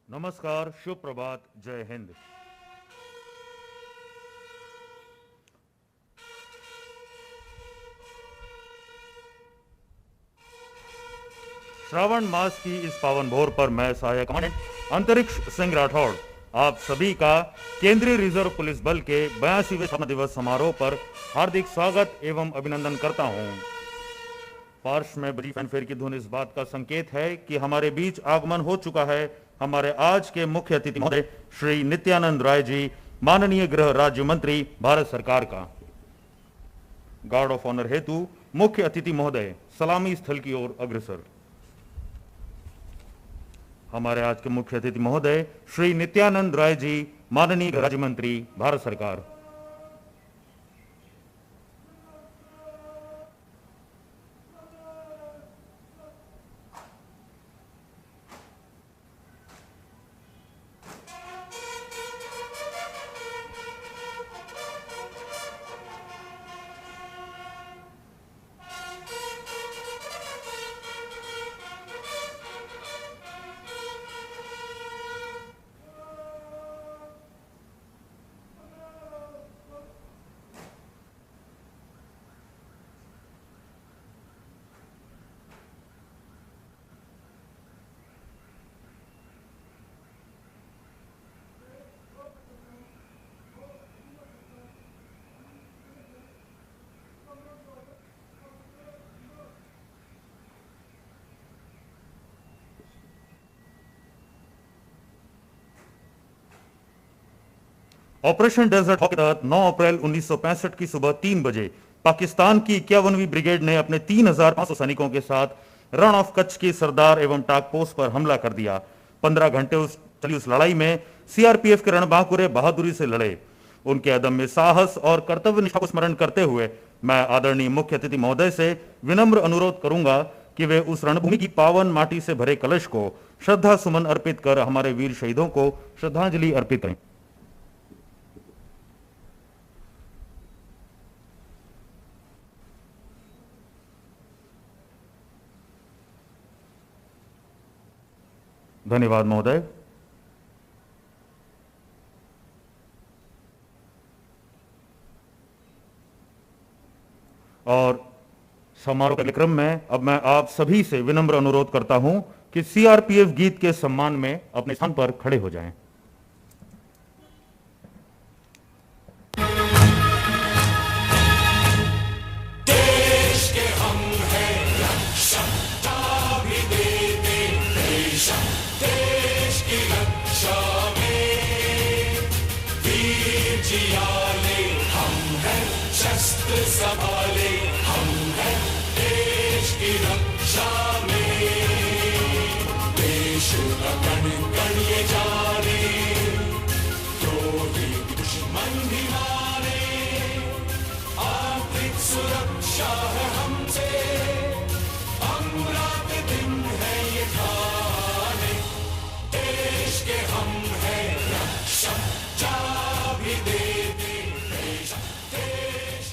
नमस्कार, शुभ प्रभात, जय हिंद। श्रावण मास की इस पावन भोर पर मैं सहायक कमांडेंट अंतरिक्ष सिंह राठौड़ आप सभी का केंद्रीय रिजर्व पुलिस बल के 82वें स्थापना दिवस समारोह पर हार्दिक स्वागत एवं अभिनंदन करता हूं। पार्श्व में बड़ी फैनफेयर की धुन इस बात का संकेत है कि हमारे बीच आगमन हो चुका है हमारे आज के मुख्य अतिथि महोदय श्री नित्यानंद राय जी, माननीय गृह राज्य मंत्री भारत सरकार का। गार्ड ऑफ ऑनर हेतु मुख्य अतिथि महोदय सलामी स्थल की ओर अग्रसर। हमारे आज के मुख्य अतिथि महोदय श्री नित्यानंद राय जी, माननीय राज्य मंत्री भारत सरकार। ऑपरेशन डेजर्ट हॉक के तहत 9 अप्रैल 1965 की सुबह 3 बजे पाकिस्तान की 51वीं ब्रिगेड ने अपने 3,500 सैनिकों के साथ रण ऑफ कच्छ की सरदार एवं टाक पोस्ट पर हमला कर दिया। 15 घंटे चली उस लड़ाई में सीआरपीएफ के रणबांकुरे बहादुरी से लड़े। उनके अदम्य साहस और कर्तव्य निष्ठा को स्मरण करते हुए मैं आदरणीय मुख्य अतिथि महोदय से विनम्र अनुरोध करूंगा कि वे उस रणभूमि की पावन माटी से भरे कलश को श्रद्धा सुमन अर्पित कर हमारे वीर शहीदों को श्रद्धांजलि अर्पित करें। धन्यवाद महोदय। और समारोह के क्रम में अब मैं आप सभी से विनम्र अनुरोध करता हूं कि सीआरपीएफ गीत के सम्मान में अपने स्थान पर खड़े हो जाएं। संभाले हम हैं देश की रक्षा में, देश का कण कण ये जाने, द्रोही दुश्मन भी मारे, आर्थिक सुरक्षा है हमसे, हम रात दिन है ये ठाने, देश के हम हैं रक्षा, जा भी देते देश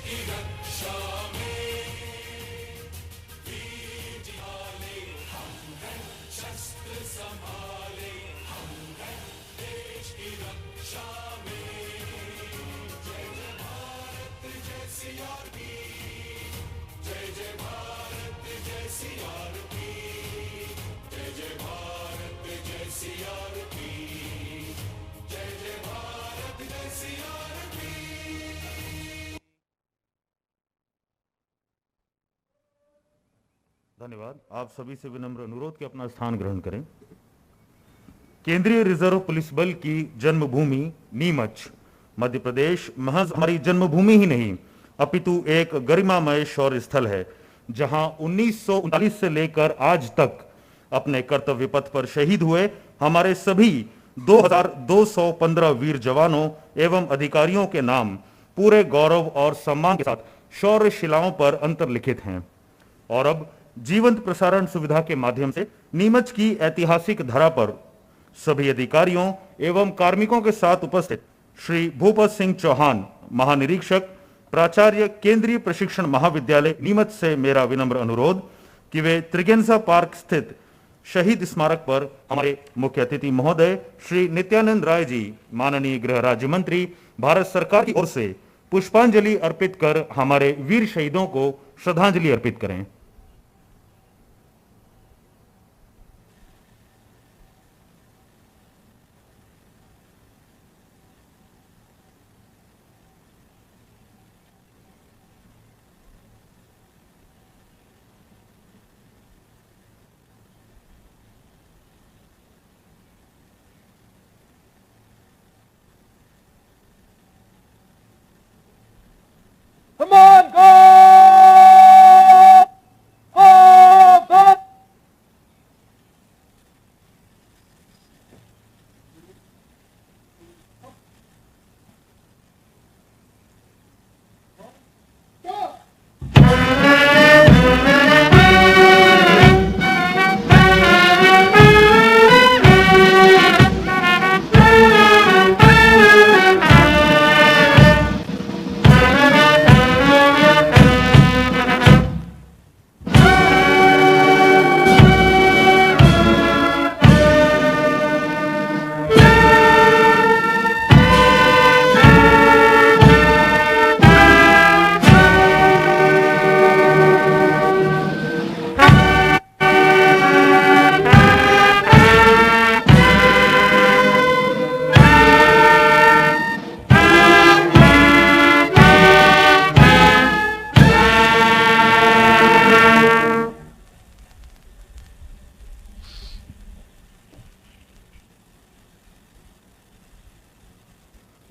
धन्यवाद। आप सभी से विनम्र अनुरोध कि अपना स्थान ग्रहण करें। केंद्रीय रिजर्व पुलिस बल की जन्मभूमि नीमच मध्य प्रदेश महज हमारी जन्मभूमि ही नहीं अपितु एक गरिमामय शौर्य स्थल है, जहां 1939 से लेकर आज तक अपने कर्तव्य पथ पर शहीद हुए हमारे सभी 2215 वीर जवानों एवं अधिकारियों के नाम पूरे गौरव और सम्मान के साथ शौर्य शिलाओं पर अंतर्लिखित हैं। और अब जीवंत प्रसारण सुविधा के माध्यम से नीमच की ऐतिहासिक धरा पर सभी अधिकारियों एवं कार्मिकों के साथ उपस्थित श्री भूपत सिंह चौहान, महानिरीक्षक प्राचार्य केंद्रीय प्रशिक्षण महाविद्यालय नीमच से मेरा विनम्र अनुरोध कि वे त्रिगेंसा पार्क स्थित शहीद स्मारक पर हमारे मुख्य अतिथि महोदय श्री नित्यानंद राय जी, माननीय गृह राज्य मंत्री, भारत सरकार की ओर से पुष्पांजलि अर्पित कर हमारे वीर शहीदों को श्रद्धांजलि अर्पित करें। Come on, go! Go, go!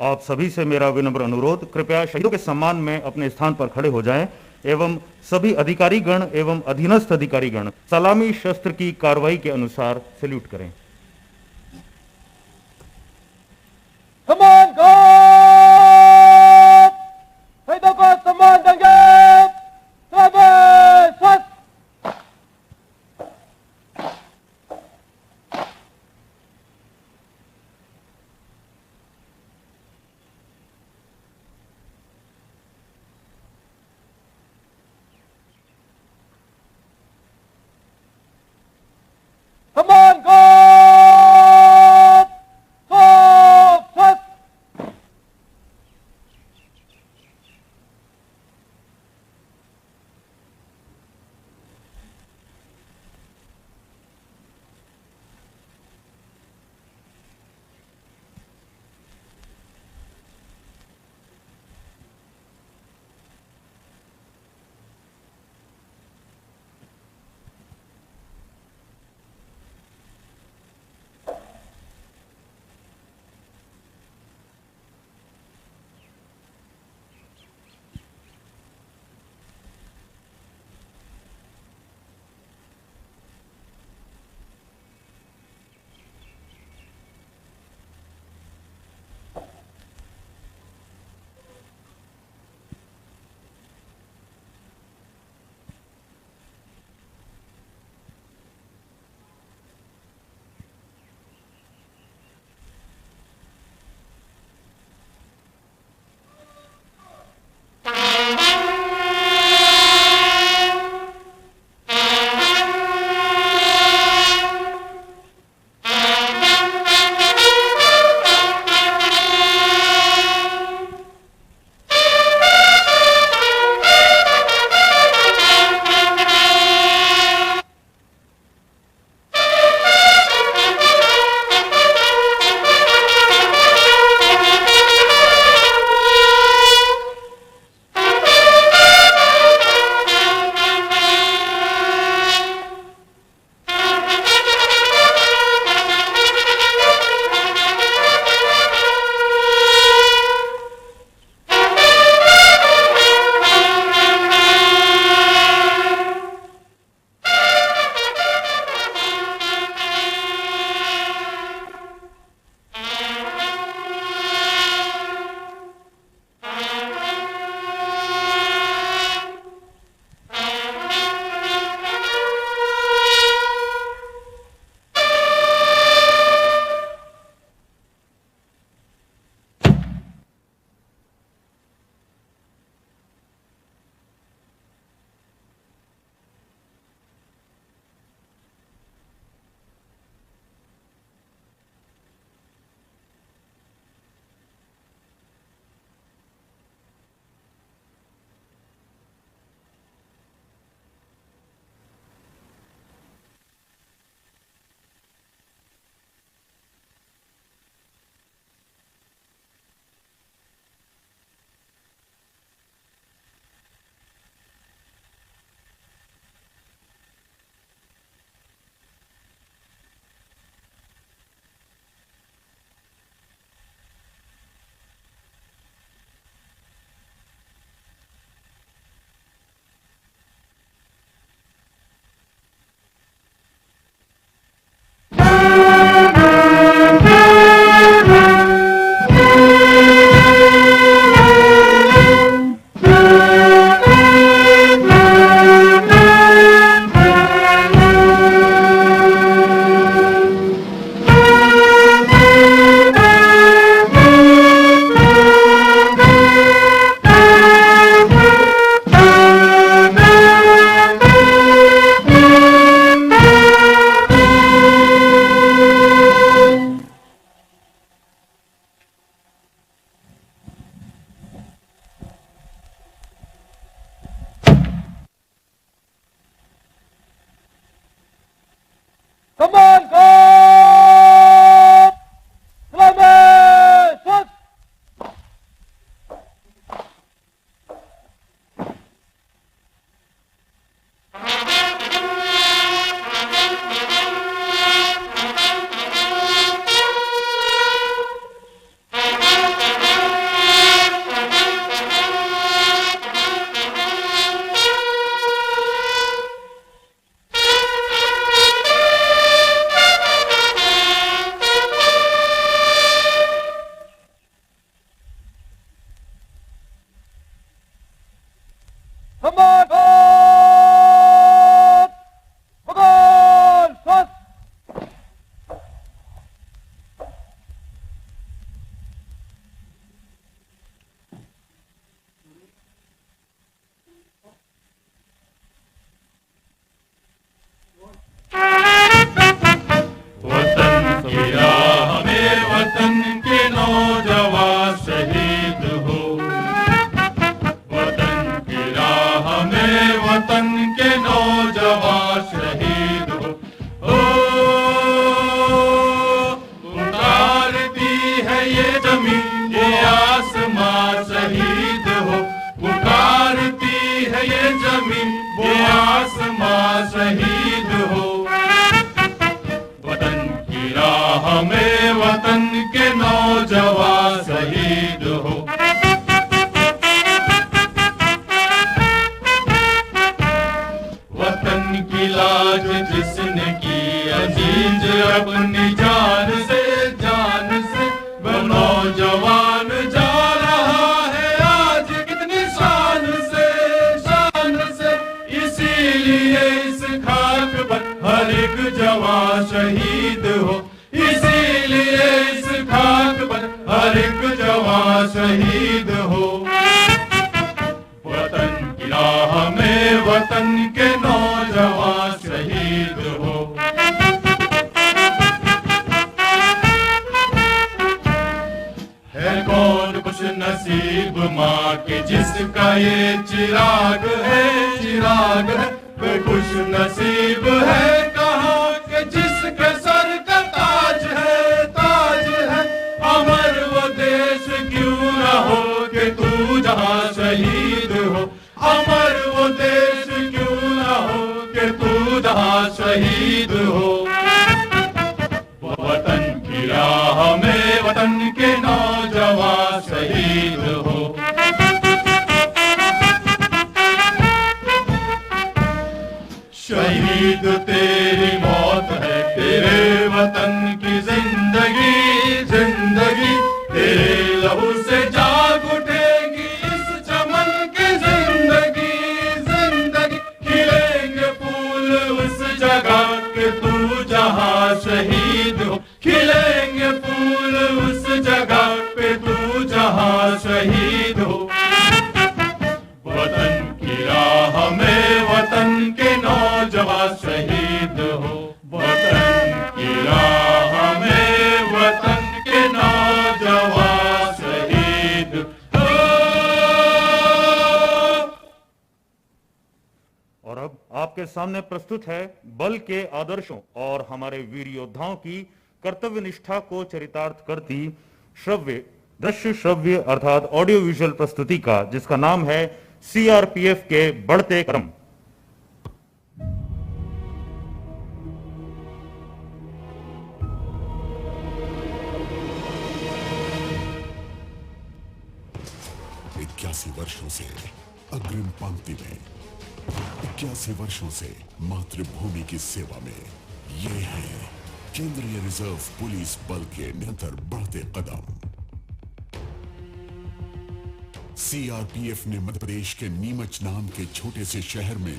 आप सभी से मेरा विनम्र अनुरोध, कृपया शहीदों के सम्मान में अपने स्थान पर खड़े हो जाएं एवं सभी अधिकारीगण एवं अधीनस्थ अधिकारीगण सलामी शस्त्र की कार्रवाई के अनुसार सैल्यूट करें। Come on, go! शहीदों को सम्मान देंगे! शाबाश! Come on, go! Stop! आज जिसने की अजीज अपनी जान से वो नौजवान जा रहा है आज कितनी शान से इसीलिए इस खाक पर हर एक जवान शहीद हो, इसीलिए इस खाक पर हर एक जवान शहीद हो। वतन की राह में वतन के नौजवान शहीद हो। है कौन खुश नसीब माँ के जिसका ये चिराग है वे खुश नसीब है कहाँ के जिसके सर का ताज है अमर वो देश क्यों न हो कि तू जहाँ शहीद हो, अमर वो देश क्यों न हो कि तू जहाँ शहीद हो। वतन की राह में वतन के नौजवान शहीद हो। शहीद तेरी मौत है तेरे वतन की जिंदगी तेरे लहू से जाग उठेगी इस चमन की जिंदगी खिलेंगे फूल उस जगह के तू जहाँ शहीद हो, खिलेंगे फूल उस जगह पे तू जहाँ शहीद हो। वतन की राह में वतन के नौजवान शहीद हो, वतन की राह में वतन के नौजवान शहीद हो। और अब आपके सामने प्रस्तुत है बल के आदर्शों और हमारे वीर योद्धाओं की कर्तव्य निष्ठा को चरितार्थ करती दृश्य श्रव्य अर्थात ऑडियो विजुअल प्रस्तुति का, जिसका नाम है सीआरपीएफ के बढ़ते कदम। वर्षों से अग्रिम पंक्ति में, 81 वर्षों से मातृभूमि की सेवा में, ये है केंद्रीय रिजर्व पुलिस बल के निरंतर बढ़ते कदम। सीआरपीएफ ने मध्य प्रदेश के नीमच नाम के छोटे से शहर में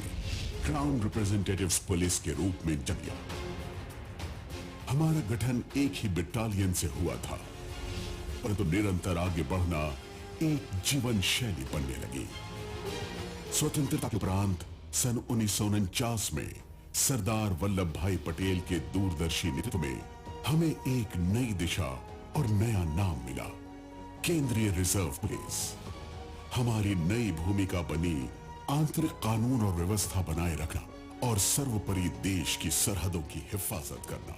क्राउन रिप्रेजेंटेटिव्स पुलिस के रूप में जन्म लिया। हमारा गठन एक ही बटालियन से हुआ था, परंतु निरंतर आगे बढ़ना एक जीवन शैली बनने लगी। स्वतंत्रता के उपरांत सन 1949 में सरदार वल्लभ भाई पटेल के दूरदर्शी नेतृत्व में हमें एक नई दिशा और नया नाम मिला, केंद्रीय रिजर्व पुलिस। हमारी नई भूमिका बनी आंतरिक कानून और व्यवस्था बनाए रखना और सर्वोपरि देश की सरहदों की हिफाजत करना।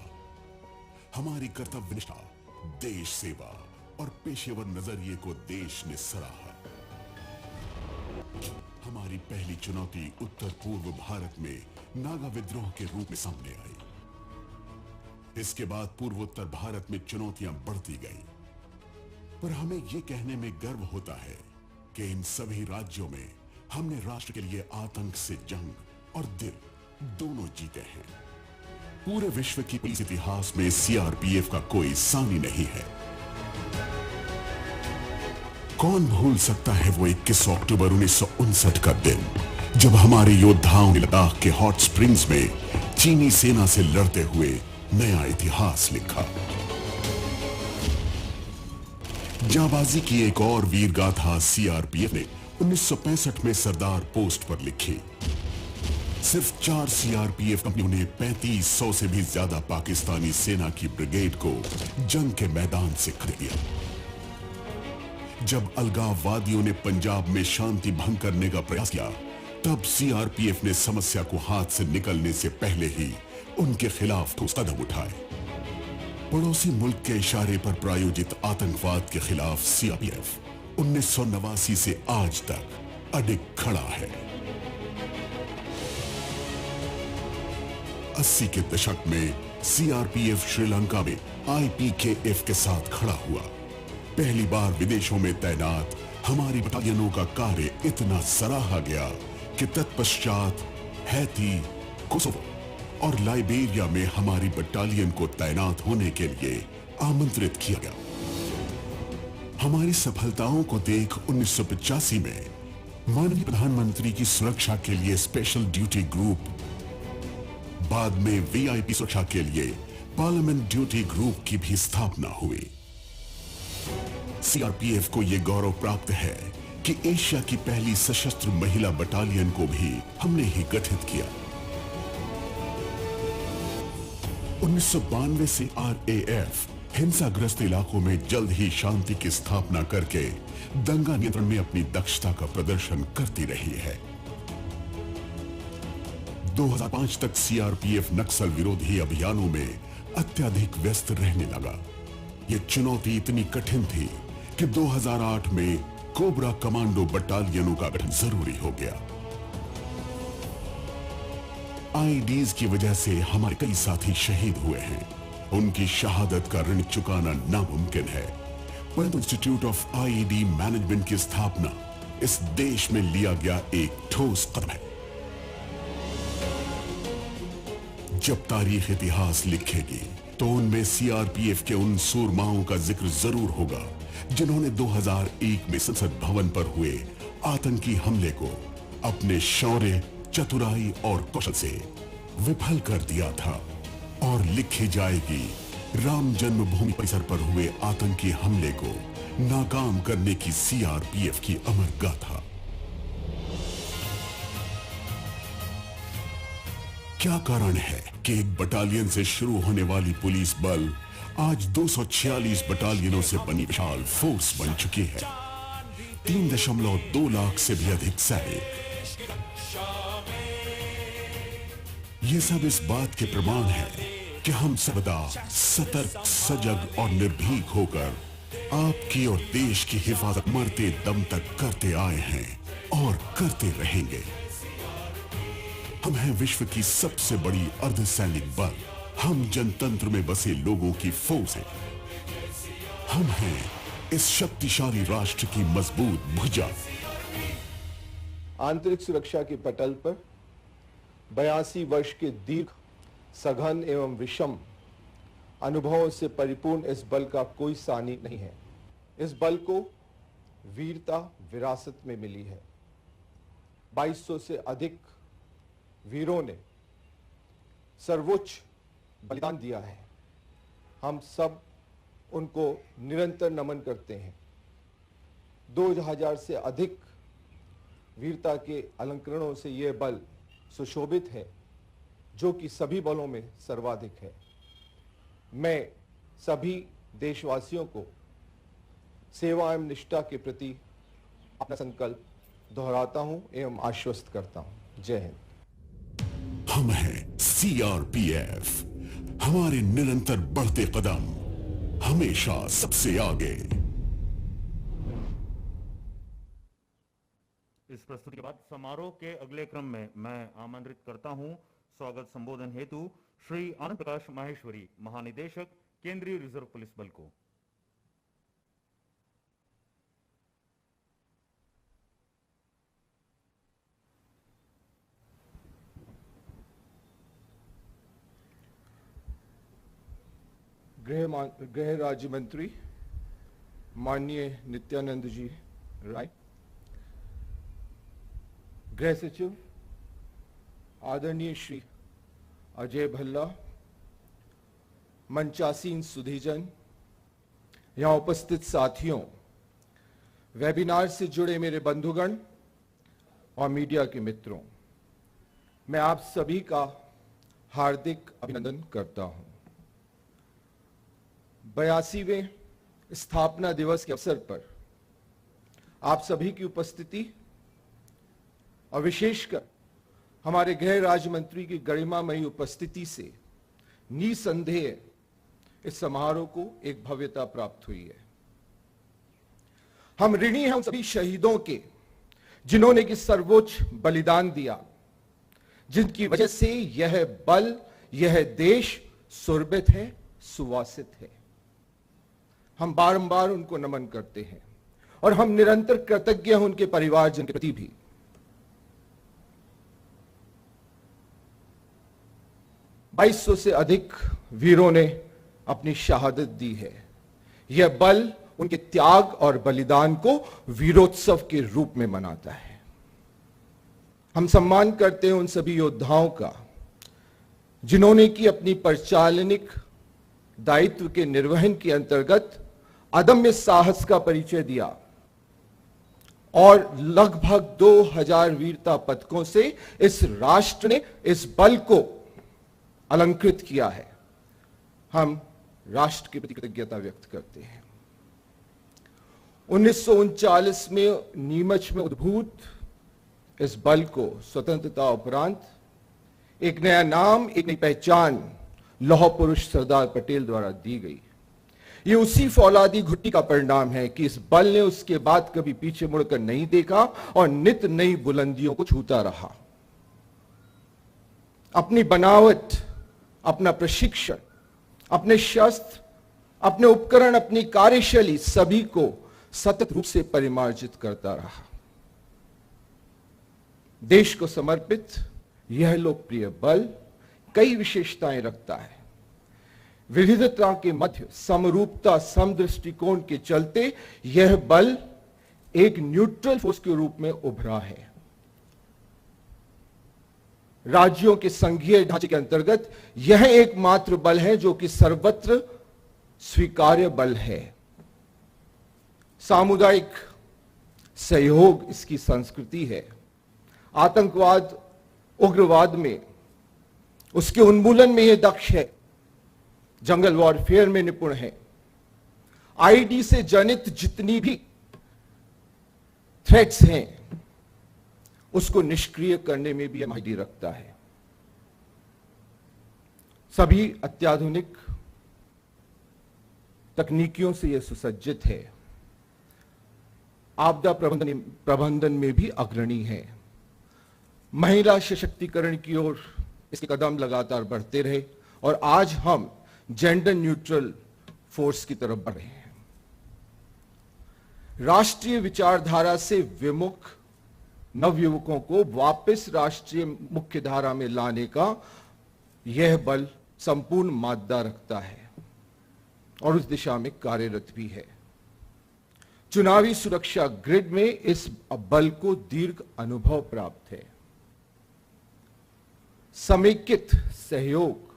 हमारी कर्तव्यनिष्ठा, देश सेवा और पेशेवर नजरिए को देश ने सराहा। हमारी पहली चुनौती उत्तर पूर्व भारत में नागा विद्रोह के रूप में सामने आई। इसके बाद पूर्वोत्तर भारत में चुनौतियां बढ़ती गई, पर हमें यह कहने में गर्व होता है कि इन सभी राज्यों में हमने राष्ट्र के लिए आतंक से जंग और दिल दोनों जीते हैं। पूरे विश्व की पुलिस इतिहास में सीआरपीएफ का कोई सानी नहीं है। कौन भूल सकता है वो 21 अक्टूबर 1959 का दिन, जब हमारे योद्धाओं ने लद्दाख के हॉट स्प्रिंग्स में चीनी सेना से लड़ते हुए नया इतिहास लिखा। जाबाजी की एक और वीर गाथा सीआरपीएफ ने 1965 में सरदार पोस्ट पर लिखी। सिर्फ 4 सीआरपीएफ कंपनियों ने 3500 से भी ज्यादा पाकिस्तानी सेना की ब्रिगेड को जंग के मैदान से खदेड़ दिया। जब अलगाववादियों ने पंजाब में शांति भंग करने का प्रयास किया, तब सीआरपीएफ ने समस्या को हाथ से निकलने से पहले ही उनके खिलाफ ठोस कदम उठाए। पड़ोसी मुल्क के इशारे पर प्रायोजित आतंकवाद के खिलाफ सीआरपीएफ 1989 से आज तक अडिग खड़ा है। 80 के दशक में सीआरपीएफ श्रीलंका में आईपीकेएफ के साथ खड़ा हुआ। पहली बार विदेशों में तैनात हमारी बटालियनों का कार्य इतना सराहा गया कि तत्पश्चात हैती, कोसोवो और लाइबेरिया में हमारी बटालियन को तैनात होने के लिए आमंत्रित किया गया। हमारी सफलताओं को देख 1985 में माननीय प्रधानमंत्री की सुरक्षा के लिए स्पेशल ड्यूटी ग्रुप, बाद में वीआईपी सुरक्षा के लिए पार्लियामेंट ड्यूटी ग्रुप की भी स्थापना हुई। सीआरपीएफ को यह गौरव प्राप्त है कि एशिया की पहली सशस्त्र महिला बटालियन को भी हमने ही गठित किया। 1992 से आरएएफ हिंसाग्रस्त इलाकों में जल्द ही शांति की स्थापना करके दंगा नियंत्रण में अपनी दक्षता का प्रदर्शन करती रही है। 2005 तक सीआरपीएफ नक्सल विरोधी अभियानों में अत्यधिक व्यस्त रहने लगा। यह चुनौती इतनी कठिन थी कि 2008 में कोबरा कमांडो बटालियनों का गठन जरूरी हो गया। आईडीज की वजह से हमारे कई साथी शहीद हुए हैं। उनकी शहादत का ऋण चुकाना नामुमकिन है, परंतु इंस्टीट्यूट ऑफ आईईडी मैनेजमेंट की स्थापना इस देश में लिया गया एक ठोस कदम है। जब तारीख इतिहास लिखेगी तो उनमें सीआरपीएफ के उन सूरमाओं का जिक्र जरूर होगा जिन्होंने 2001 में संसद भवन पर हुए आतंकी हमले को अपने शौर्य, चतुराई और कौशल से विफल कर दिया था। और लिखी जाएगी राम जन्मभूमि परिसर पर हुए आतंकी हमले को नाकाम करने की सीआरपीएफ की अमर गाथा। क्या कारण है कि एक बटालियन से शुरू होने वाली पुलिस बल आज 246 बटालियनों से बनी विशाल फोर्स बन चुकी है। 3.2 लाख से भी अधिक सैनिक। ये सब इस बात के प्रमाण है कि हम सर्वदा सतर्क, सजग और निर्भीक होकर आपकी और देश की हिफाजत मरते दम तक करते आए हैं और करते रहेंगे। हम हैं विश्व की सबसे बड़ी अर्धसैनिक बल। हम जनतंत्र में बसे लोगों की फौज हैं। हम हैं इस शक्तिशाली राष्ट्र की मजबूत भुजा। आंतरिक सुरक्षा के पटल पर 82 वर्ष के दीर्घ, सघन एवं विषम अनुभवों से परिपूर्ण इस बल का कोई सानी नहीं है। इस बल को वीरता विरासत में मिली है। 2200 से अधिक वीरों ने सर्वोच्च बलिदान दिया है। हम सब उनको निरंतर नमन करते हैं। 2000 से अधिक वीरता के अलंकरणों से यह बल सुशोभित है, जो कि सभी बलों में सर्वाधिक है। मैं सभी देशवासियों को सेवा एवं निष्ठा के प्रति अपना संकल्प दोहराता हूं एवं आश्वस्त करता हूं। जय हिंद। हम हैं सीआरपीएफ। हमारे निरंतर बढ़ते कदम हमेशा सबसे आगे। इस प्रस्तुति के बाद समारोह के अगले क्रम में मैं आमंत्रित करता हूं स्वागत संबोधन हेतु श्री आनंद प्रकाश माहेश्वरी, महानिदेशक केंद्रीय रिजर्व पुलिस बल को। गृह राज्य मंत्री माननीय नित्यानंद जी राय, गृह सचिव आदरणीय श्री अजय भल्ला, मंचासीन सुधीजन, यहां उपस्थित साथियों, वेबिनार से जुड़े मेरे बंधुगण और मीडिया के मित्रों, मैं आप सभी का हार्दिक अभिनंदन करता हूं। 82वें स्थापना दिवस के अवसर पर आप सभी की उपस्थिति और विशेषकर हमारे गृह राज्य मंत्री की गरिमामयी उपस्थिति से निसंदेह इस समारोह को एक भव्यता प्राप्त हुई है। हम ऋणी हैं उन सभी शहीदों के जिन्होंने कि सर्वोच्च बलिदान दिया, जिनकी वजह से यह बल, यह देश सुरभित है, सुवासित है। हम बारंबार उनको नमन करते हैं और हम निरंतर कृतज्ञ हैं उनके परिवारजन के प्रति भी। 2200 से अधिक वीरों ने अपनी शहादत दी है। यह बल उनके त्याग और बलिदान को वीरोत्सव के रूप में मनाता है। हम सम्मान करते हैं उन सभी योद्धाओं का जिन्होंने कि अपनी परिचालनिक दायित्व के निर्वहन के अंतर्गत अदम्य साहस का परिचय दिया और लगभग 2000 वीरता पदकों से इस राष्ट्र ने इस बल को अलंकृत किया है। हम राष्ट्र के प्रति कृतज्ञता व्यक्त करते हैं। 1939 में नीमच में उद्भूत इस बल को स्वतंत्रता उपरांत एक नया नाम, एक नई पहचान लौह पुरुष सरदार पटेल द्वारा दी गई। यह उसी फौलादी घुट्टी का परिणाम है कि इस बल ने उसके बाद कभी पीछे मुड़कर नहीं देखा और नित नई बुलंदियों को छूता रहा। अपनी बनावट, अपना प्रशिक्षण, अपने शस्त्र, अपने उपकरण, अपनी कार्यशैली सभी को सतत रूप से परिमार्जित करता रहा। देश को समर्पित यह लोकप्रिय बल कई विशेषताएं रखता है। विविधता के मध्य समरूपता, समदृष्टिकोण के चलते यह बल एक न्यूट्रल फोर्स के रूप में उभरा है। राज्यों के संघीय ढांचे के अंतर्गत यह एकमात्र बल है जो कि सर्वत्र स्वीकार्य बल है। सामुदायिक सहयोग इसकी संस्कृति है। आतंकवाद, उग्रवाद में, उसके उन्मूलन में यह दक्ष है। जंगल वॉरफेयर में निपुण है। आईडी से जनित जितनी भी थ्रेट्स हैं उसको निष्क्रिय करने में भी यह माहिर रखता है। सभी अत्याधुनिक तकनीकियों से यह सुसज्जित है। आपदा प्रबंधन में भी अग्रणी है। महिला सशक्तिकरण की ओर इसके कदम लगातार बढ़ते रहे और आज हम जेंडर न्यूट्रल फोर्स की तरफ बढ़े हैं। राष्ट्रीय विचारधारा से विमुख नवयुवकों को वापस राष्ट्रीय मुख्य धारा में लाने का यह बल संपूर्ण मादा रखता है और उस दिशा में कार्यरत भी है। चुनावी सुरक्षा ग्रिड में इस बल को दीर्घ अनुभव प्राप्त है। समेकित सहयोग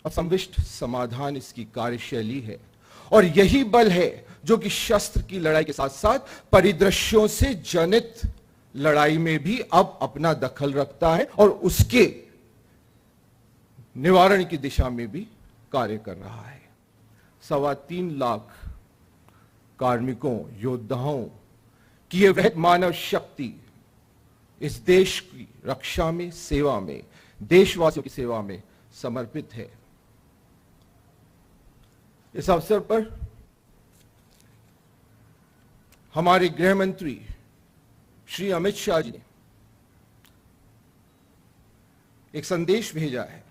और संविष्ट समाधान इसकी कार्यशैली है और यही बल है जो कि शस्त्र की लड़ाई के साथ साथ परिदृश्यों से जनित लड़ाई में भी अब अपना दखल रखता है और उसके निवारण की दिशा में भी कार्य कर रहा है। 3.25 लाख कार्मिकों, योद्धाओं की यह वृहत मानव शक्ति इस देश की रक्षा में, सेवा में, देशवासियों की सेवा में समर्पित है। इस अवसर पर हमारे गृह मंत्री श्री अमित शाह जी ने एक संदेश भेजा है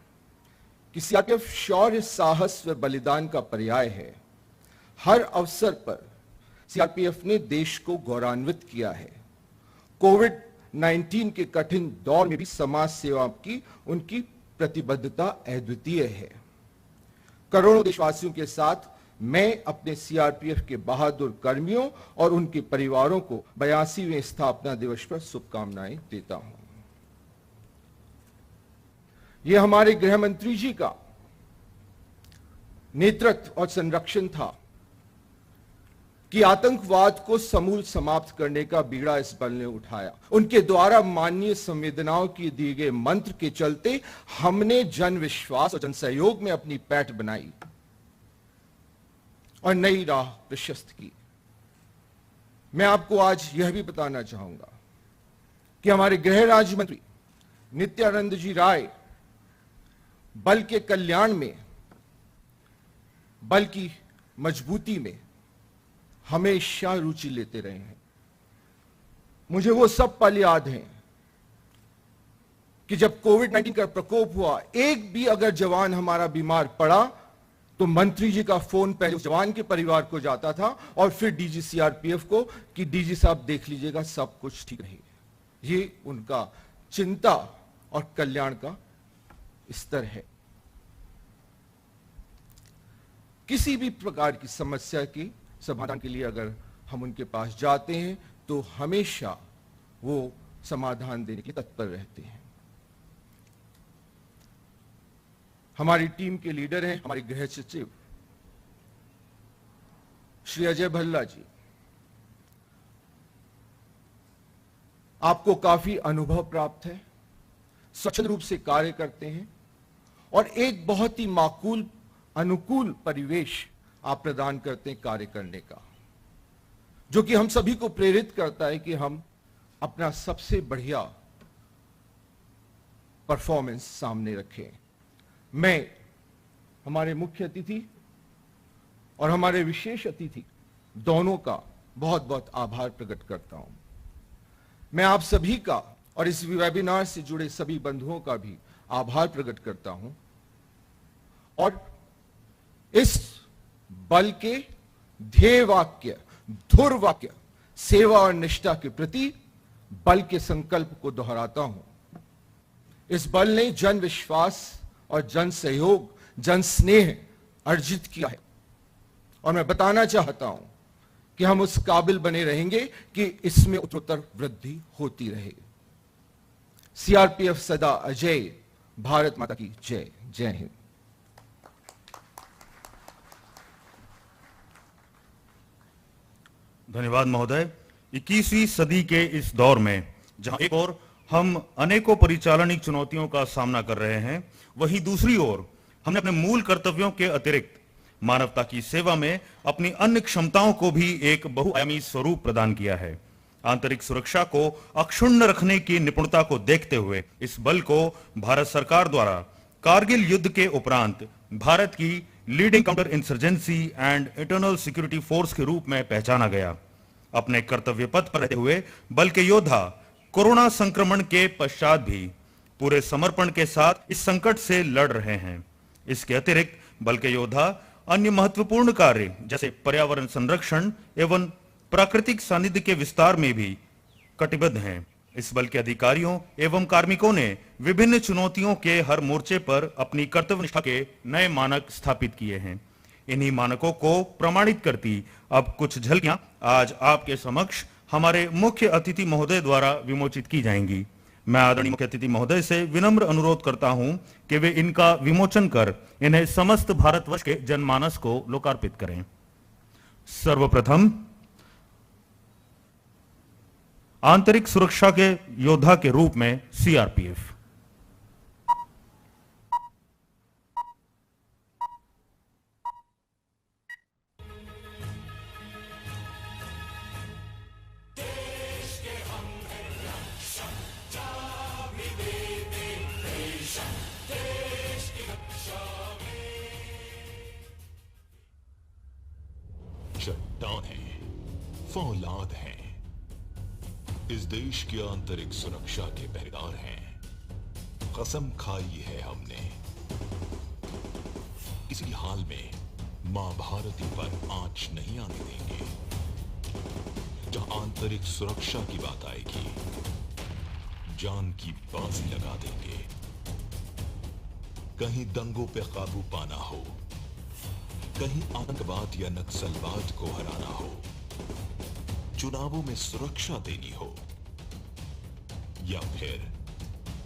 कि सीआरपीएफ शौर्य, साहस व बलिदान का पर्याय है। हर अवसर पर सीआरपीएफ ने देश को गौरवान्वित किया है। कोविड-19 के कठिन दौर में भी समाज सेवा की उनकी प्रतिबद्धता अद्वितीय है। करोड़ों देशवासियों के साथ मैं अपने सीआरपीएफ के बहादुर कर्मियों और उनके परिवारों को 82वें स्थापना दिवस पर शुभकामनाएं देता हूं। यह हमारे गृह मंत्री जी का नेतृत्व और संरक्षण था कि आतंकवाद को समूल समाप्त करने का बीड़ा इस बल ने उठाया। उनके द्वारा माननीय संवेदनाओं की दिए गए मंत्र के चलते हमने जन विश्वास और जन सहयोग में अपनी पैठ बनाई और नई राह प्रशस्त की। मैं आपको आज यह भी बताना चाहूंगा कि हमारे गृह राज्य मंत्री नित्यानंद जी राय बल के कल्याण में, बल की मजबूती में हमेशा रुचि लेते रहे हैं। मुझे वो सब पल याद हैं कि जब कोविड-19 का प्रकोप हुआ, एक भी अगर जवान हमारा बीमार पड़ा तो मंत्री जी का फोन पहले उस जवान के परिवार को जाता था और फिर डीजी सीआरपीएफ को कि डीजी साहब देख लीजिएगा सब कुछ ठीक रहेगा। ये उनका चिंता और कल्याण का स्तर है। किसी भी प्रकार की समस्या के समाधान के लिए अगर हम उनके पास जाते हैं तो हमेशा वो समाधान देने के लिए तत्पर रहते हैं। हमारी टीम के लीडर हैं हमारे गृह सचिव श्री अजय भल्ला जी। आपको काफी अनुभव प्राप्त है, स्वच्छंद रूप से कार्य करते हैं और एक बहुत ही माकूल अनुकूल परिवेश आप प्रदान करते हैं कार्य करने का, जो कि हम सभी को प्रेरित करता है कि हम अपना सबसे बढ़िया परफॉर्मेंस सामने रखें। मैं हमारे मुख्य अतिथि और हमारे विशेष अतिथि दोनों का बहुत बहुत आभार प्रकट करता हूं। मैं आप सभी का और इस वेबिनार से जुड़े सभी बंधुओं का भी आभार प्रकट करता हूं और इस बल के ध्येय वाक्य धुर वाक्य सेवा और निष्ठा के प्रति बल के संकल्प को दोहराता हूं। इस बल ने जन विश्वास और जन सहयोग जन स्नेह अर्जित किया है और मैं बताना चाहता हूं कि हम उस काबिल बने रहेंगे कि इसमें उत्तरोत्तर वृद्धि होती रहे। सीआरपीएफ सदा अजय। भारत माता की जय। जय हिंद। धन्यवाद महोदय। 21वीं सदी के इस दौर में जहां एक ओर हम अनेकों परिचालनिक चुनौतियों का सामना कर रहे हैं, वहीं दूसरी ओर हमने अपने मूल कर्तव्यों के अतिरिक्त मानवता की सेवा में अपनी अन्य क्षमताओं को भी एक बहुआयामी स्वरूप प्रदान किया है। आंतरिक सुरक्षा को अक्षुण्ण रखने की निपुणता को देखते हुए इस बल को भारत सरकार द्वारा कारगिल युद्ध के उपरांत भारत की leading counter insurgency and internal security force के रूप में पहचाना गया। अपने कर्तव्य पथ पर रहते हुए बल के योद्धा कोरोना संक्रमण के पश्चात भी पूरे समर्पण के साथ इस संकट से लड़ रहे हैं। इसके अतिरिक्त बल के योद्धा अन्य महत्वपूर्ण कार्य जैसे पर्यावरण संरक्षण एवं प्राकृतिक सानिध्य के विस्तार में भी कटिबद्ध हैं। इस बल के अधिकारियों एवं कार्मिकों ने विभिन्न चुनौतियों के हर मोर्चे पर अपनी कर्तव्यनिष्ठा के नए मानक स्थापित किए हैं। इन्हीं मानकों को प्रमाणित करती अब कुछ झलकियां आज आपके समक्ष हमारे मुख्य अतिथि महोदय द्वारा विमोचित की जाएंगी। मैं आदरणीय मुख्य अतिथि महोदय से विनम्र अनुरोध करता हूं कि वे इनका विमोचन कर इन्हें समस्त भारतवर्ष के जनमानस को लोकार्पित करें। सर्वप्रथम आंतरिक सुरक्षा के योद्धा के रूप में सीआरपीएफ। चट्टान है, फौलाद है, इस देश की आंतरिक सुरक्षा के पहरेदार हैं। कसम खाई है हमने किसी हाल में मां भारती पर आंच नहीं आने देंगे। जहां आंतरिक सुरक्षा की बात आएगी, जान की बाजी लगा देंगे। कहीं दंगों पे काबू पाना हो, कहीं आतंकवाद या नक्सलवाद को हराना हो, चुनावों में सुरक्षा देनी हो, या फिर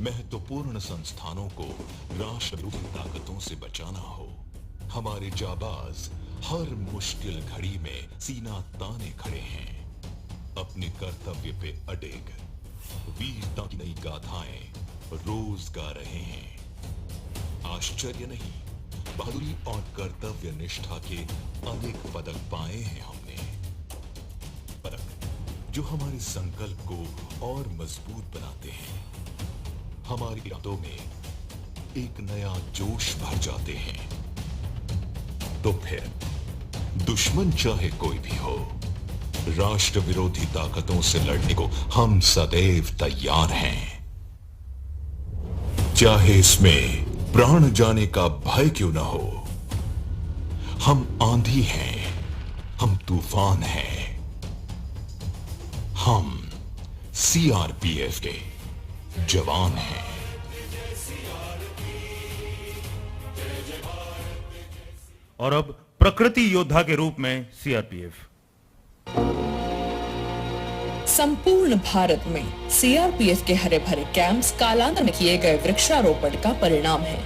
महत्वपूर्ण संस्थानों को राष्ट्रविरोधी ताकतों से बचाना हो, हमारे जाबाज हर मुश्किल घड़ी में सीना ताने खड़े हैं। अपने कर्तव्य पे अडिग वीरता की नई गाथाएं रोज गा रहे हैं। आश्चर्य नहीं, बहादुरी और कर्तव्य निष्ठा के अनेक पदक पाए हैं हमने। पदक जो हमारे संकल्प को और मजबूत बनाते हैं, हमारे इरादों में एक नया जोश भर जाते हैं। तो फिर दुश्मन चाहे कोई भी हो, राष्ट्र विरोधी ताकतों से लड़ने को हम सदैव तैयार हैं। चाहे इसमें प्राण जाने का भय क्यों ना हो, हम आंधी हैं, हम तूफान हैं, हम सीआरपीएफ के जवान हैं। और अब प्रकृति योद्धा के रूप में सीआरपीएफ। संपूर्ण भारत में सीआरपीएफ के हरे भरे कैंप्स कालांतर में किए गए वृक्षारोपण का परिणाम है।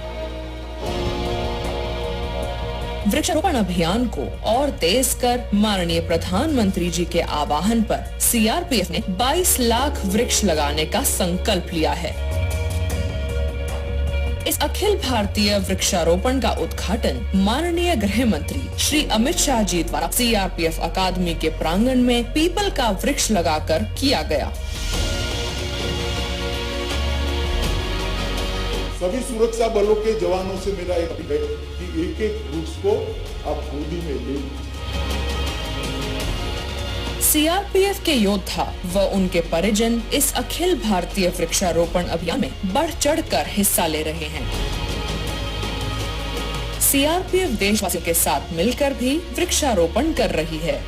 वृक्षारोपण अभियान को और तेज कर माननीय प्रधानमंत्री जी के आह्वान पर सीआरपीएफ ने 22 लाख वृक्ष लगाने का संकल्प लिया है। इस अखिल भारतीय वृक्षारोपण का उद्घाटन माननीय गृह मंत्री श्री अमित शाह जी द्वारा सीआरपीएफ अकादमी के प्रांगण में पीपल का वृक्ष लगाकर किया गया। सभी सुरक्षा बलों के जवानों से मेरा एक अपील है कि एक एक वृक्ष को आप गोदी में ले लीजिए। सीआरपीएफ के योद्धा व उनके परिजन इस अखिल भारतीय वृक्षारोपण अभियान में बढ़ चढ़कर हिस्सा ले रहे हैं। सीआरपीएफ देशवासियों के साथ मिलकर भी वृक्षारोपण कर रही है।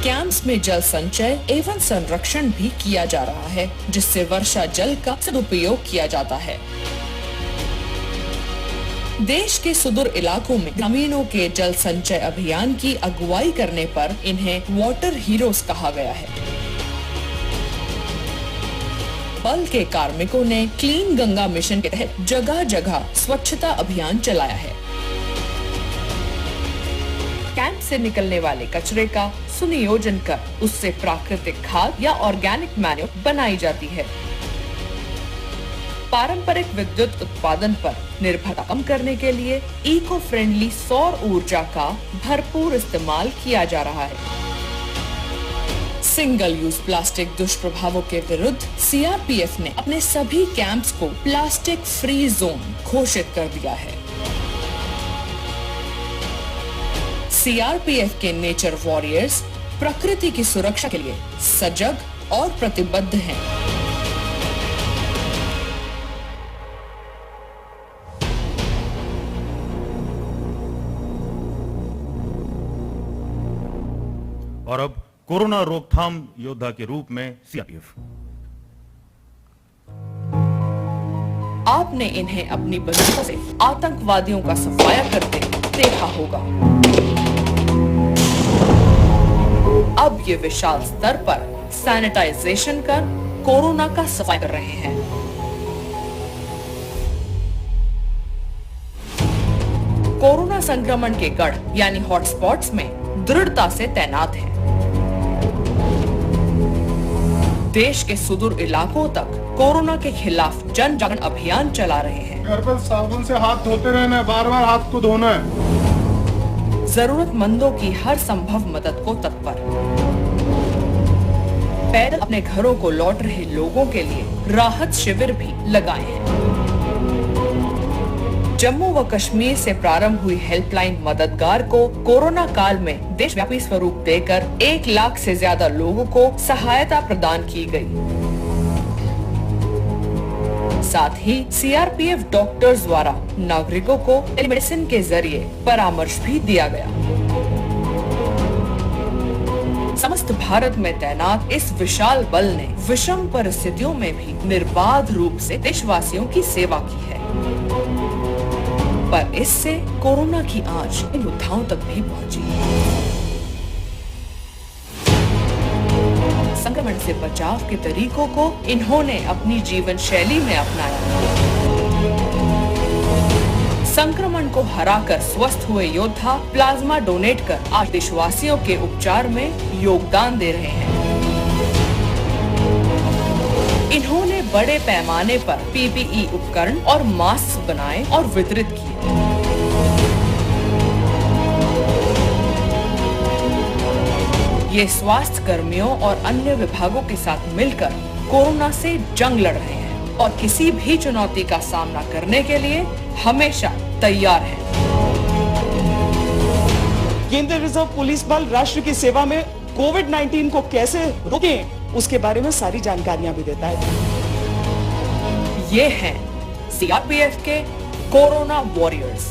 कैंप्स में जल संचय एवं संरक्षण भी किया जा रहा है, जिससे वर्षा जल का सदुपयोग किया जाता है। देश के सुदूर इलाकों में ग्रामीणों के जल संचय अभियान की अगुवाई करने पर इन्हें वाटर हीरोज कहा गया है। बल के कार्मिकों ने क्लीन गंगा मिशन के तहत जगह जगह स्वच्छता अभियान चलाया है। कैंप से निकलने वाले कचरे का सुनियोजन कर उससे प्राकृतिक खाद या ऑर्गेनिक मैन्योर बनाई जाती है। पारंपरिक विद्युत उत्पादन पर निर्भरता कम करने के लिए इको फ्रेंडली सौर ऊर्जा का भरपूर इस्तेमाल किया जा रहा है। सिंगल यूज प्लास्टिक दुष्प्रभावों के विरुद्ध सीआरपीएफ ने अपने सभी कैंप्स को प्लास्टिक फ्री जोन घोषित कर दिया है। सीआरपीएफ के नेचर वॉरियर्स प्रकृति की सुरक्षा के लिए सजग और प्रतिबद्ध हैं। और अब कोरोना रोकथाम योद्धा के रूप में सीआरपीएफ। आपने इन्हें अपनी बंदूकों से आतंकवादियों का सफाया करते देखा होगा। अब ये विशाल स्तर पर सैनिटाइजेशन कर कोरोना का सफाया कर रहे हैं। कोरोना संक्रमण के गढ़ यानी हॉटस्पॉट्स में दृढ़ता से तैनात हैं। देश के सुदूर इलाकों तक कोरोना के खिलाफ जन जागरण अभियान चला रहे हैं। घर पर साबुन से हाथ धोते रहना है, बार बार हाथ को धोना है। जरूरतमंदों की हर संभव मदद को तत्पर। पैदल अपने घरों को लौट रहे लोगों के लिए राहत शिविर भी लगाए हैं। जम्मू व कश्मीर से प्रारंभ हुई हेल्पलाइन मददगार को कोरोना काल में देशव्यापी स्वरूप देकर 1 लाख से ज्यादा लोगों को सहायता प्रदान की गई। साथ ही सीआरपीएफ डॉक्टर्स द्वारा नागरिकों को टेलीमेडिसिन के जरिए परामर्श भी दिया गया। समस्त भारत में तैनात इस विशाल बल ने विषम परिस्थितियों में भी निर्बाध रूप से देशवासियों की सेवा की है। पर इससे कोरोना की आंच इन योद्धाओं तक भी पहुंची। संक्रमण से बचाव के तरीकों को इन्होंने अपनी जीवन शैली में अपनाया। संक्रमण को हराकर स्वस्थ हुए योद्धा प्लाज्मा डोनेट कर आज देशवासियों के उपचार में योगदान दे रहे हैं। इन्होंने बड़े पैमाने पर पीपीई उपकरण और मास्क बनाए और वितरित किए। ये स्वास्थ्य कर्मियों और अन्य विभागों के साथ मिलकर कोरोना से जंग लड़ रहे हैं और किसी भी चुनौती का सामना करने के लिए हमेशा तैयार हैं। केंद्रीय रिजर्व पुलिस बल राष्ट्र की सेवा में कोविड-19 को कैसे रोकें उसके बारे में सारी जानकारियां भी देता है। ये हैं सीआरपीएफ के कोरोना वॉरियर्स।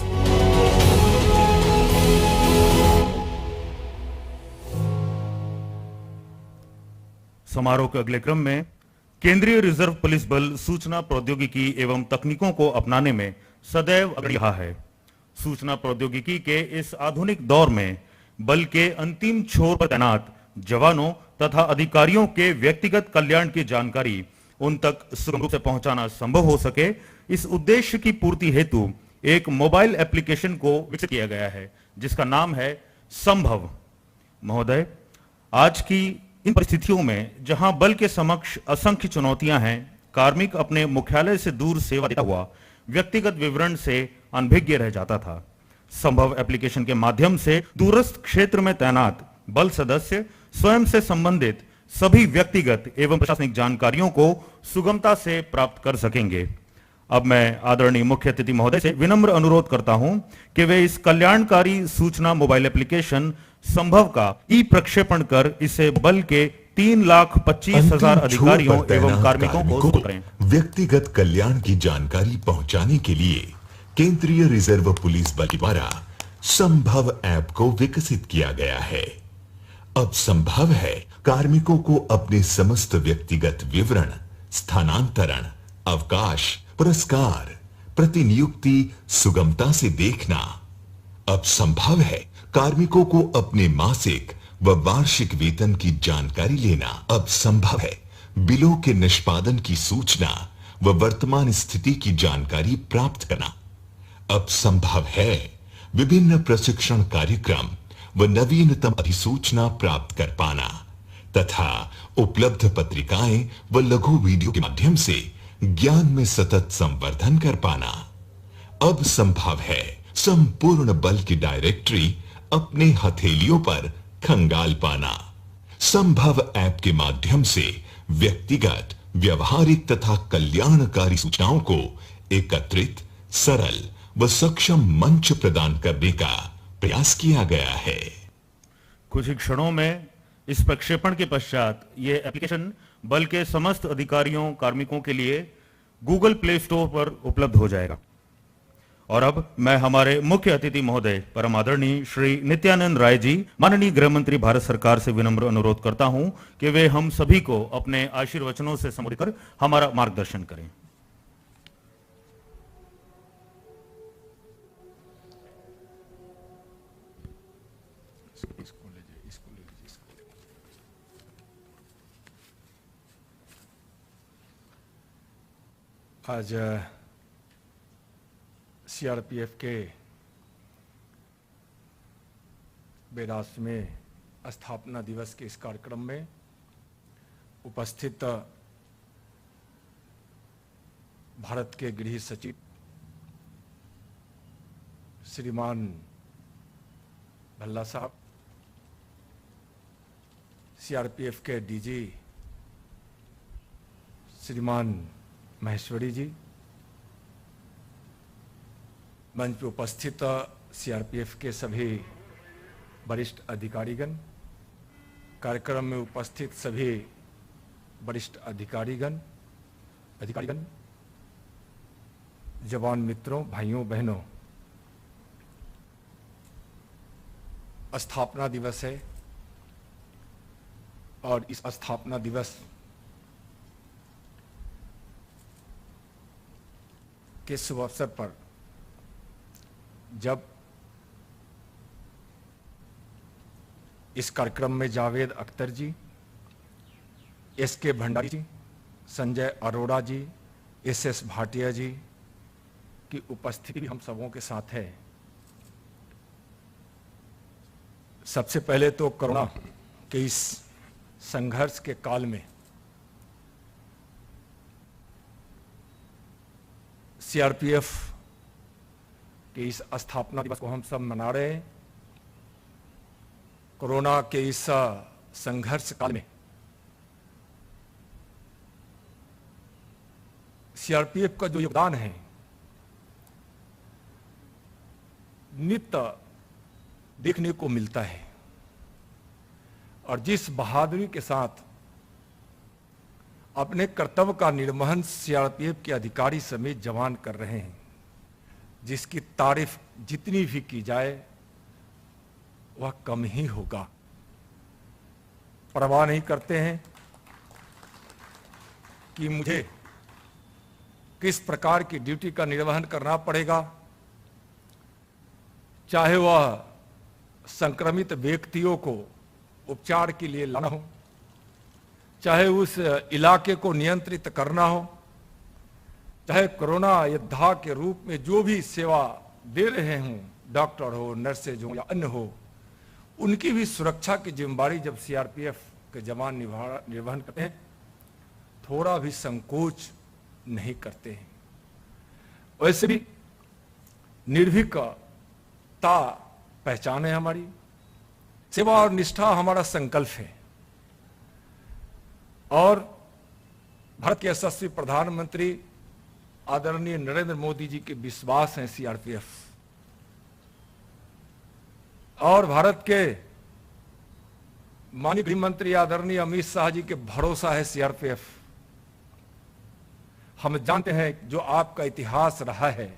समारोह के अगले क्रम में केंद्रीय रिजर्व पुलिस बल सूचना प्रौद्योगिकी एवं तकनीकों को अपनाने में सदैव अग्रणी रहा है। सूचना प्रौद्योगिकी के इस आधुनिक दौर में बल के अंतिम छोर पर तैनात जवानों तथा अधिकारियों के व्यक्तिगत कल्याण की जानकारी उन तक सुगम रूप से पहुंचाना संभव हो सके, इस उद्देश्य की पूर्ति हेतु एक मोबाइल एप्लीकेशन को विकसित किया गया है जिसका नाम है संभव। महोदय, आज की इन परिस्थितियों में जहां बल के समक्ष असंख्य चुनौतियां हैं, कार्मिक अपने मुख्यालय से दूर सेवा देता हुआ व्यक्तिगत विवरण से अनभिज्ञ रह जाता था। संभव एप्लीकेशन के माध्यम से दूरस्थ क्षेत्र में तैनात बल सदस्य स्वयं से संबंधित सभी व्यक्तिगत एवं प्रशासनिक जानकारियों को सुगमता से प्राप्त कर सकेंगे। अब मैं आदरणीय मुख्य अतिथि महोदय से विनम्र अनुरोध करता हूं कि वे इस कल्याणकारी सूचना मोबाइल एप्लीकेशन संभव का ई प्रक्षेपण कर इसे बल के 3,25,000 अधिकारियों एवं कार्मिकों को सुपुर्द करें। व्यक्तिगत कल्याण की जानकारी पहुंचाने के लिए केंद्रीय रिजर्व पुलिस बल द्वारा संभव ऐप को विकसित किया गया है। अब संभव है कार्मिकों को अपने समस्त व्यक्तिगत विवरण, स्थानांतरण, अवकाश, पुरस्कार, प्रतिनियुक्ति सुगमता से देखना। अब संभव है कार्मिकों को अपने मासिक व वार्षिक वेतन की जानकारी लेना। अब संभव है बिलों के निष्पादन की सूचना व वर्तमान स्थिति की जानकारी प्राप्त करना। अब संभव है विभिन्न प्रशिक्षण कार्यक्रम व नवीनतम अधिसूचना प्राप्त कर पाना तथा उपलब्ध पत्रिकाएं व लघु वीडियो के माध्यम से ज्ञान में सतत संवर्धन कर पाना। अब संभव है संपूर्ण बल की डायरेक्टरी अपने हथेलियों पर खंगाल पाना। संभव ऐप के माध्यम से व्यक्तिगत, व्यवहारिक तथा कल्याणकारी सूचनाओं को एकत्रित, सरल व सक्षम मंच प्रदान करने का प्रयास किया गया है। कुछ ही क्षणों में इस प्रक्षेपण के पश्चात यह एप्लीकेशन बल के समस्त अधिकारियों, कार्मिकों के लिए गूगल प्ले स्टोर पर उपलब्ध हो जाएगा। और अब मैं हमारे मुख्य अतिथि महोदय परम आदरणीय श्री नित्यानंद राय जी, माननीय गृह मंत्री भारत सरकार से विनम्र अनुरोध करता हूं कि वे हम सभी को अपने आशीर्वचनों से संबोधित कर हमारा मार्गदर्शन करें। आज सीआरपीएफ के 82वें स्थापना दिवस के इस कार्यक्रम में उपस्थित भारत के गृह सचिव श्रीमान भल्ला साहब, सीआरपीएफ के डीजी श्रीमान महेश्वरी जी, मंच पर उपस्थित सीआरपीएफ के सभी वरिष्ठ अधिकारीगण, कार्यक्रम में उपस्थित सभी वरिष्ठ अधिकारीगण, जवान मित्रों, भाइयों बहनों, स्थापना दिवस है और इस स्थापना दिवस के शुभ अवसर पर जब इस कार्यक्रम में जावेद अख्तर जी, एसके भंडारी जी, संजय अरोड़ा जी, एसएस भाटिया जी की उपस्थिति हम सबों के साथ है। सबसे पहले तो कोरोना के इस संघर्ष के काल में सीआरपीएफ के इस स्थापना दिवस को हम सब मना रहे हैं। कोरोना के इस संघर्ष काल में सीआरपीएफ का जो योगदान है नित्य देखने को मिलता है और जिस बहादुरी के साथ अपने कर्तव्य का निर्वहन सीआरपीएफ के अधिकारी समेत जवान कर रहे हैं, जिसकी तारीफ जितनी भी की जाए वह कम ही होगा। परवाह नहीं करते हैं कि मुझे किस प्रकार की ड्यूटी का निर्वहन करना पड़ेगा। चाहे वह संक्रमित व्यक्तियों को उपचार के लिए लाना हो, चाहे उस इलाके को नियंत्रित करना हो, चाहे कोरोना योद्धा के रूप में जो भी सेवा दे रहे हों, डॉक्टर हो, नर्सेज हो या अन्य हो, उनकी भी सुरक्षा की जिम्मेदारी जब सीआरपीएफ के जवान निर्वहन करते हैं, थोड़ा भी संकोच नहीं करते हैं। वैसे भी निर्भीकता पहचान है हमारी, सेवा और निष्ठा हमारा संकल्प है। और भारत के यशस्वी प्रधानमंत्री आदरणीय नरेंद्र मोदी जी के विश्वास हैं सीआरपीएफ, और भारत के माननीय गृह मंत्री आदरणीय अमित शाह जी के भरोसा है सीआरपीएफ। हम जानते हैं जो आपका इतिहास रहा है,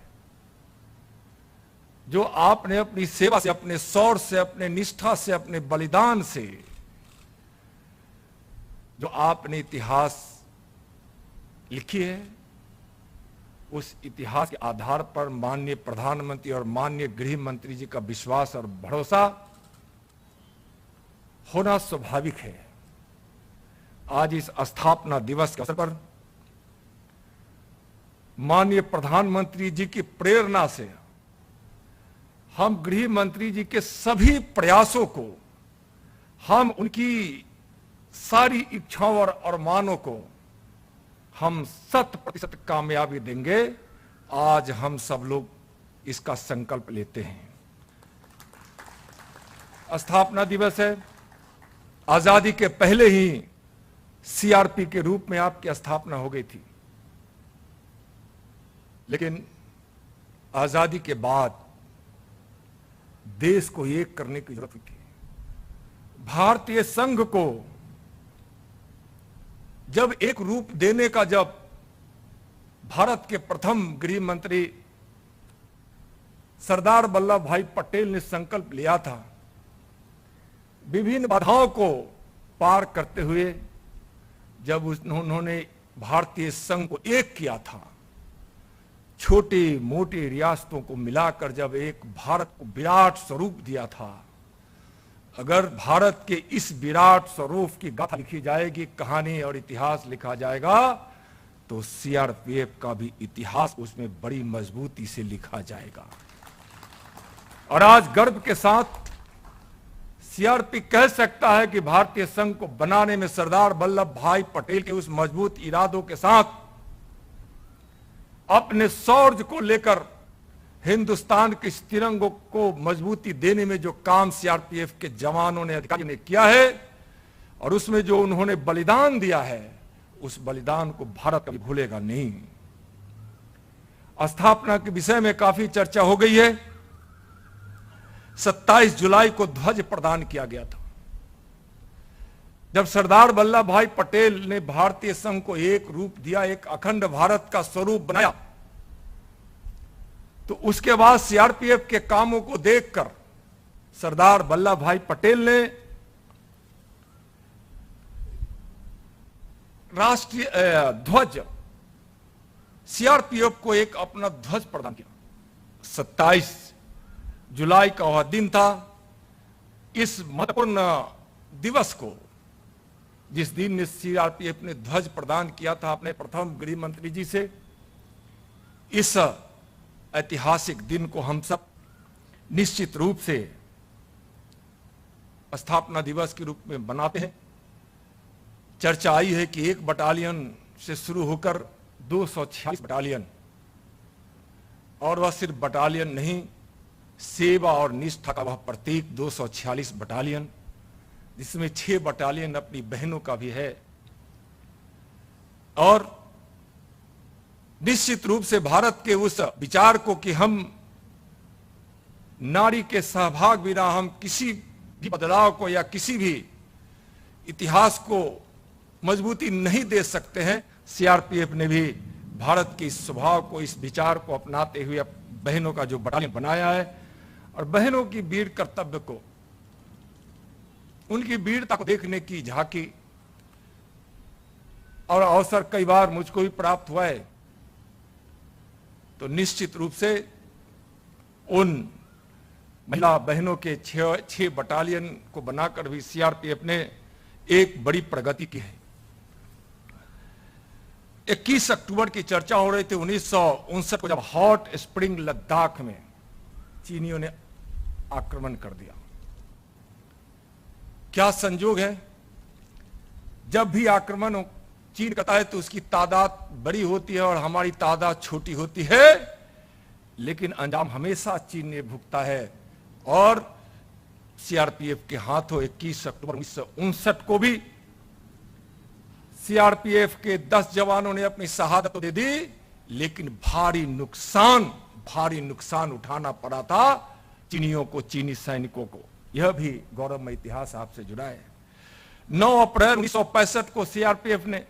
जो आपने अपनी सेवा से, अपने शौर्य से, अपने निष्ठा से, अपने बलिदान से जो आपने इतिहास लिखी है, उस इतिहास के आधार पर माननीय प्रधानमंत्री और माननीय गृह मंत्री जी का विश्वास और भरोसा होना स्वाभाविक है। आज इस स्थापना दिवस के अवसर पर माननीय प्रधानमंत्री जी की प्रेरणा से हम गृह मंत्री जी के सभी प्रयासों को, हम उनकी सारी इच्छाओं और अरमानों को हम 100% कामयाबी देंगे। आज हम सब लोग इसका संकल्प लेते हैं। स्थापना दिवस है, आजादी के पहले ही सीआरपी के रूप में आपकी स्थापना हो गई थी, लेकिन आजादी के बाद देश को एक करने की जरूरत थी। भारतीय संघ को जब एक रूप देने का जब भारत के प्रथम गृह मंत्री सरदार वल्लभ भाई पटेल ने संकल्प लिया था, विभिन्न बाधाओं को पार करते हुए जब उन्होंने भारतीय संघ को एक किया था, छोटी मोटी रियासतों को मिलाकर जब एक भारत को विराट स्वरूप दिया था, अगर भारत के इस विराट स्वरूप की गाथा लिखी जाएगी, कहानी और इतिहास लिखा जाएगा, तो सीआरपीएफ का भी इतिहास उसमें बड़ी मजबूती से लिखा जाएगा। और आज गर्व के साथ सीआरपी कह सकता है कि भारतीय संघ को बनाने में सरदार वल्लभ भाई पटेल के उस मजबूत इरादों के साथ अपने शौर्य को लेकर हिंदुस्तान के इस तिरंगे को मजबूती देने में जो काम सीआरपीएफ के जवानों ने, अधिकारियों ने किया है, और उसमें जो उन्होंने बलिदान दिया है, उस बलिदान को भारत कभी भूलेगा नहीं। स्थापना के विषय में काफी चर्चा हो गई है। 27 जुलाई को ध्वज प्रदान किया गया था। जब सरदार वल्लभ भाई पटेल ने भारतीय संघ को एक रूप दिया, एक अखंड भारत का स्वरूप बनाया, तो उसके बाद सीआरपीएफ के कामों को देखकर सरदार वल्लभ भाई पटेल ने राष्ट्रीय ध्वज सीआरपीएफ को एक अपना ध्वज प्रदान किया। 27 जुलाई का वह दिन था। इस महत्वपूर्ण दिवस को, जिस दिन ने सीआरपीएफ ने ध्वज प्रदान किया था अपने प्रथम गृह मंत्री जी से, इस ऐतिहासिक दिन को हम सब निश्चित रूप से स्थापना दिवस के रूप में मनाते हैं। चर्चा आई है कि 1 बटालियन से शुरू होकर 246 बटालियन, और वह सिर्फ बटालियन नहीं, सेवा और निष्ठा का वह प्रतीक 246 बटालियन, जिसमें 6 बटालियन अपनी बहनों का भी है। और निश्चित रूप से भारत के उस विचार को कि हम नारी के सहभाग बिना हम किसी भी बदलाव को या किसी भी इतिहास को मजबूती नहीं दे सकते हैं, सीआरपीएफ ने भी भारत के इस स्वभाव को, इस विचार को अपनाते हुए बहनों का जो बटालियन बनाया है, और बहनों की वीर कर्तव्य को, उनकी वीरता को देखने की झांकी और अवसर कई बार मुझको भी प्राप्त हुआ है। तो निश्चित रूप से उन महिला बहनों के छह बटालियन को बनाकर भी सीआरपीएफ ने एक बड़ी प्रगति की है। 21 अक्टूबर की चर्चा हो रही थी 1959 को, जब हॉट स्प्रिंग लद्दाख में चीनियों ने आक्रमण कर दिया। क्या संजोग है, जब भी आक्रमण चीन करता है तो उसकी तादाद बड़ी होती है और हमारी तादाद छोटी होती है, लेकिन अंजाम हमेशा चीन ने भुगता है। और सीआरपीएफ के हाथों 21 अक्टूबर 1959 को भी सीआरपीएफ के 10 जवानों ने अपनी शहादत दे दी, लेकिन भारी नुकसान उठाना पड़ा था चीनियों को, चीनी सैनिकों को। यह भी गौरवमय इतिहास आपसे जुड़ा है। 9 अप्रैल 1965 को सीआरपीएफ ने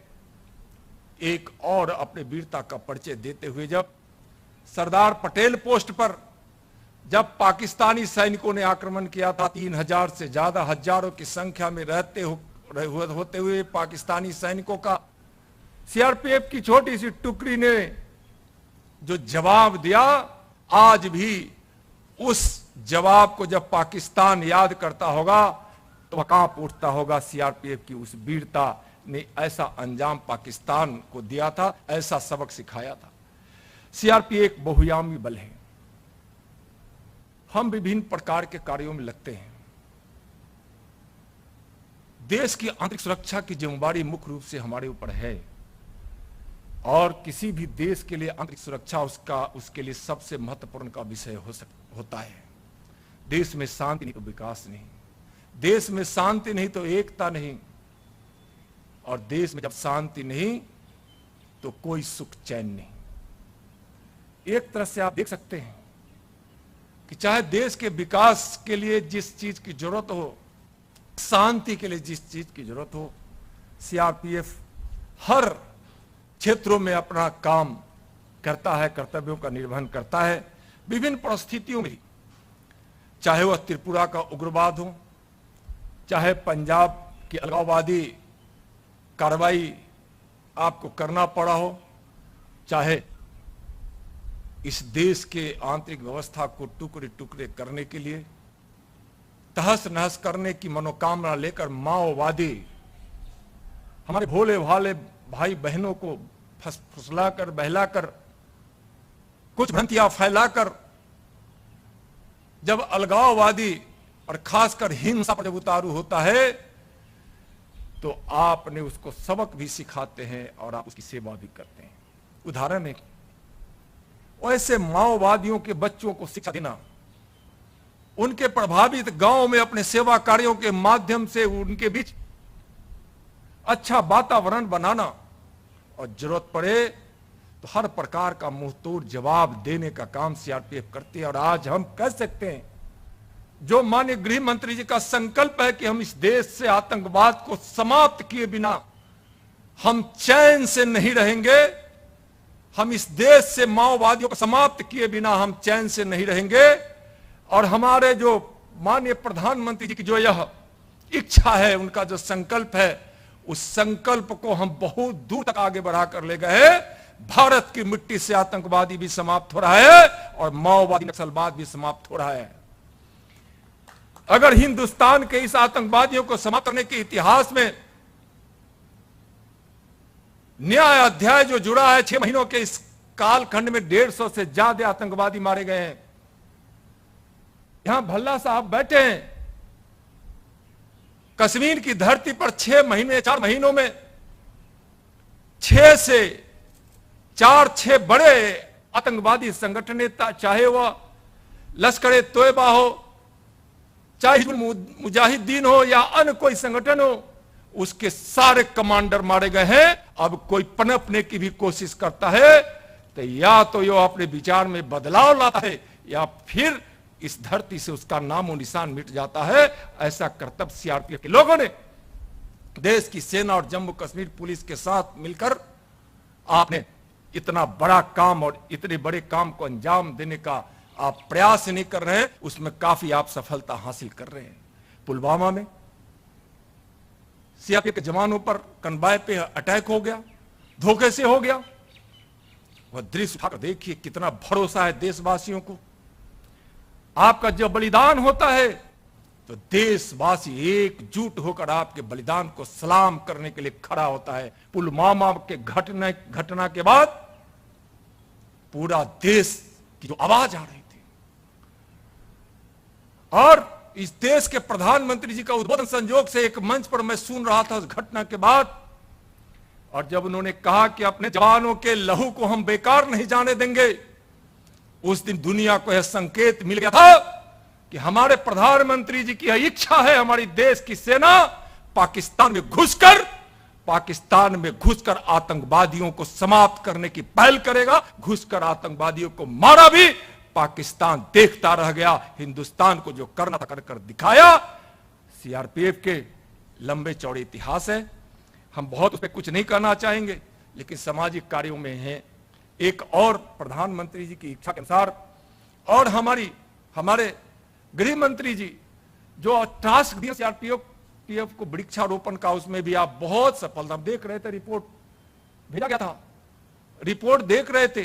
एक और अपने वीरता का परिचय देते हुए, जब सरदार पटेल पोस्ट पर जब पाकिस्तानी सैनिकों ने आक्रमण किया था, 3000 से ज्यादा, हजारों की संख्या में होते हुए पाकिस्तानी सैनिकों का सीआरपीएफ की छोटी सी टुकड़ी ने जो जवाब दिया, आज भी उस जवाब को जब पाकिस्तान याद करता होगा तो वह कांप उठता होगा। सीआरपीएफ की उस वीरता ने ऐसा अंजाम पाकिस्तान को दिया था, ऐसा सबक सिखाया था। सीआरपीएफ एक बहुआयामी बल है। हम विभिन्न प्रकार के कार्यों में लगते हैं। देश की आंतरिक सुरक्षा की जिम्मेदारी मुख्य रूप से हमारे ऊपर है, और किसी भी देश के लिए आंतरिक सुरक्षा उसके लिए सबसे महत्वपूर्ण का विषय होता है। देश में शांति नहीं तो विकास नहीं, देश में शांति नहीं तो एकता नहीं, और देश में जब शांति नहीं तो कोई सुख चैन नहीं। एक तरह से आप देख सकते हैं कि चाहे देश के विकास के लिए जिस चीज की जरूरत हो, शांति के लिए जिस चीज की जरूरत हो, सीआरपीएफ हर क्षेत्रों में अपना काम करता है, कर्तव्यों का निर्वहन करता है, विभिन्न परिस्थितियों में। चाहे वह त्रिपुरा का उग्रवाद हो, चाहे पंजाब की अलगाववादी कार्रवाई आपको करना पड़ा हो, चाहे इस देश के आंतरिक व्यवस्था को टुकड़े टुकड़े करने के लिए, तहस नहस करने की मनोकामना लेकर माओवादी हमारे भोले भाले भाई बहनों को फुसलाकर बहलाकर कुछ भ्रांतियां फैलाकर जब अलगाववादी और खासकर हिंसा पर जब उतारू होता है तो आपने उसको सबक भी सिखाते हैं और आप उसकी सेवा भी करते हैं। उदाहरण है, ऐसे माओवादियों के बच्चों को शिक्षा देना, उनके प्रभावित गांव में अपने सेवा कार्यों के माध्यम से उनके बीच अच्छा वातावरण बनाना, और जरूरत पड़े तो हर प्रकार का मुंहतोड़ जवाब देने का काम सीआरपीएफ करती है। और आज हम कह सकते हैं, जो माननीय गृह मंत्री जी का संकल्प है कि हम इस देश से आतंकवाद को समाप्त किए बिना हम चैन से नहीं रहेंगे, हम इस देश से माओवादियों को समाप्त किए बिना हम चैन से नहीं रहेंगे। और हमारे जो माननीय प्रधानमंत्री जी की जो यह इच्छा है, उनका जो संकल्प है, उस संकल्प को हम बहुत दूर तक आगे बढ़ा कर ले गए। भारत की मिट्टी से आतंकवादी भी समाप्त हो रहा है और माओवादी नक्सलवाद भी समाप्त हो रहा है। अगर हिंदुस्तान के इस आतंकवादियों को समाप्त करने के इतिहास में न्याय अध्याय जो जुड़ा है, 6 महीनों के इस कालखंड में 150 से ज्यादा आतंकवादी मारे गए हैं। यहां भल्ला साहब बैठे हैं, कश्मीर की धरती पर 4 महीनों में 6 बड़े आतंकवादी संगठन, चाहे वह लश्कर तोयबा हो, चाहे हिजबुल मुजाहिदीन हो या अन्य कोई संगठन हो, उसके सारे कमांडर मारे गए हैं। अब कोई पनपने की भी कोशिश करता है तो या तो यो अपने विचार में बदलाव लाता है या फिर इस धरती से उसका नामो निशान मिट जाता है। ऐसा कर्तव्य सीआरपीएफ के लोगों ने, देश की सेना और जम्मू कश्मीर पुलिस के साथ मिलकर आपने इतना बड़ा काम और इतने बड़े काम को अंजाम देने का आप प्रयास नहीं कर रहे हैं, उसमें काफी आप सफलता हासिल कर रहे हैं। पुलवामा में सीआरपीएफ के जवानों पर कन्वाय पे अटैक हो गया, धोखे से हो गया। वह दृश्य उठाकर देखिए, कितना भरोसा है देशवासियों को। आपका जब बलिदान होता है तो देशवासी एकजुट होकर आपके बलिदान को सलाम करने के लिए खड़ा होता है। पुलवामा के घटना के बाद पूरा देश की जो आवाज आ रही थी और इस देश के प्रधानमंत्री जी का उद्बोधन संयोग से एक मंच पर मैं सुन रहा था उस घटना के बाद, और जब उन्होंने कहा कि अपने जवानों के लहू को हम बेकार नहीं जाने देंगे, उस दिन दुनिया को यह संकेत मिल गया था कि हमारे प्रधानमंत्री जी की यह इच्छा है, हमारी देश की सेना पाकिस्तान में घुसकर आतंकवादियों को समाप्त करने की पहल करेगा। घुसकर आतंकवादियों को मारा भी, पाकिस्तान देखता रह गया। हिंदुस्तान को जो करना था कर दिखाया। सीआरपीएफ के लंबे चौड़े इतिहास है, हम बहुत उस पर कुछ नहीं कहना चाहेंगे, लेकिन सामाजिक कार्यों में है एक और प्रधानमंत्री जी की इच्छा के अनुसार और हमारे गृह मंत्री जी जो टास्क दिया सीआरपीएफ को वृक्षारोपण का, उसमें भी आप बहुत सफलता देख रहे थे। रिपोर्ट भेजा गया था, रिपोर्ट देख रहे थे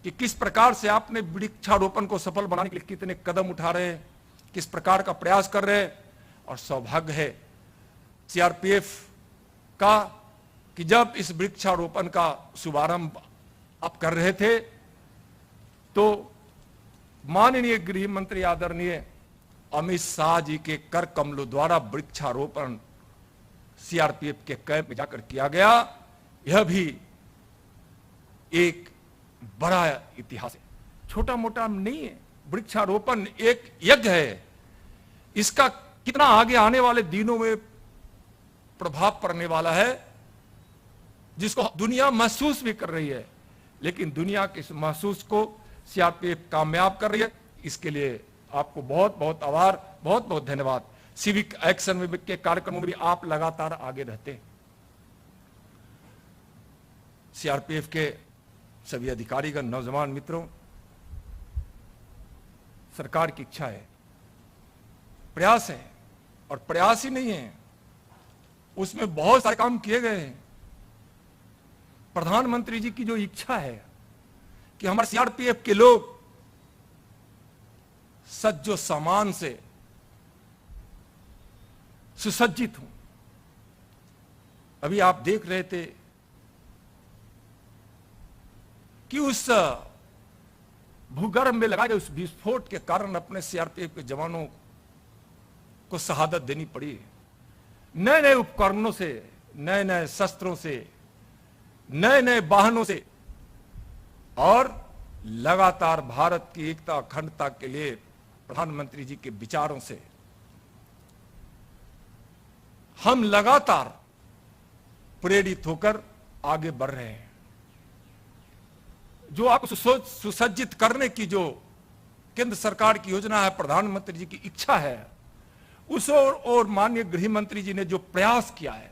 कि किस प्रकार से आपने वृक्षारोपण को सफल बनाने के लिए कितने कदम उठा रहे हैं, किस प्रकार का प्रयास कर रहे हैं। और सौभाग्य है सीआरपीएफ का कि जब इस वृक्षारोपण का शुभारंभ आप कर रहे थे तो माननीय गृह मंत्री आदरणीय अमित शाह जी के कर कमलों द्वारा वृक्षारोपण सीआरपीएफ के कैंप में जाकर किया गया। यह भी एक बड़ा इतिहास है, छोटा मोटा नहीं है। वृक्षारोपण एक यज्ञ है, इसका कितना आगे आने वाले दिनों में प्रभाव पड़ने वाला है जिसको दुनिया महसूस भी कर रही है, लेकिन दुनिया के इस महसूस को सीआरपीएफ कामयाब कर रही है। इसके लिए आपको बहुत बहुत आभार, बहुत बहुत धन्यवाद। सिविक एक्शन में के कार्यक्रमों में भी आप लगातार आगे रहते हैं। सीआरपीएफ के सभी अधिकारीगण, नौजवान मित्रों, सरकार की इच्छा है, प्रयास है, और प्रयास ही नहीं है, उसमें बहुत सारे काम किए गए हैं। प्रधानमंत्री जी की जो इच्छा है कि हमारे सीआरपीएफ के लोग सज्जो सामान से सुसज्जित हों। अभी आप देख रहे थे कि उस भूगर्भ में लगाए गए उस विस्फोट के कारण अपने सीआरपीएफ के जवानों को शहादत देनी पड़ी। नए नए उपकरणों से, नए नए शस्त्रों से, नए नए वाहनों से और लगातार भारत की एकता अखंडता के लिए प्रधानमंत्री जी के विचारों से हम लगातार प्रेरित होकर आगे बढ़ रहे हैं। जो आपको सुसज्जित करने की जो केंद्र सरकार की योजना है, प्रधानमंत्री जी की इच्छा है, उस और माननीय गृह मंत्री जी ने जो प्रयास किया है,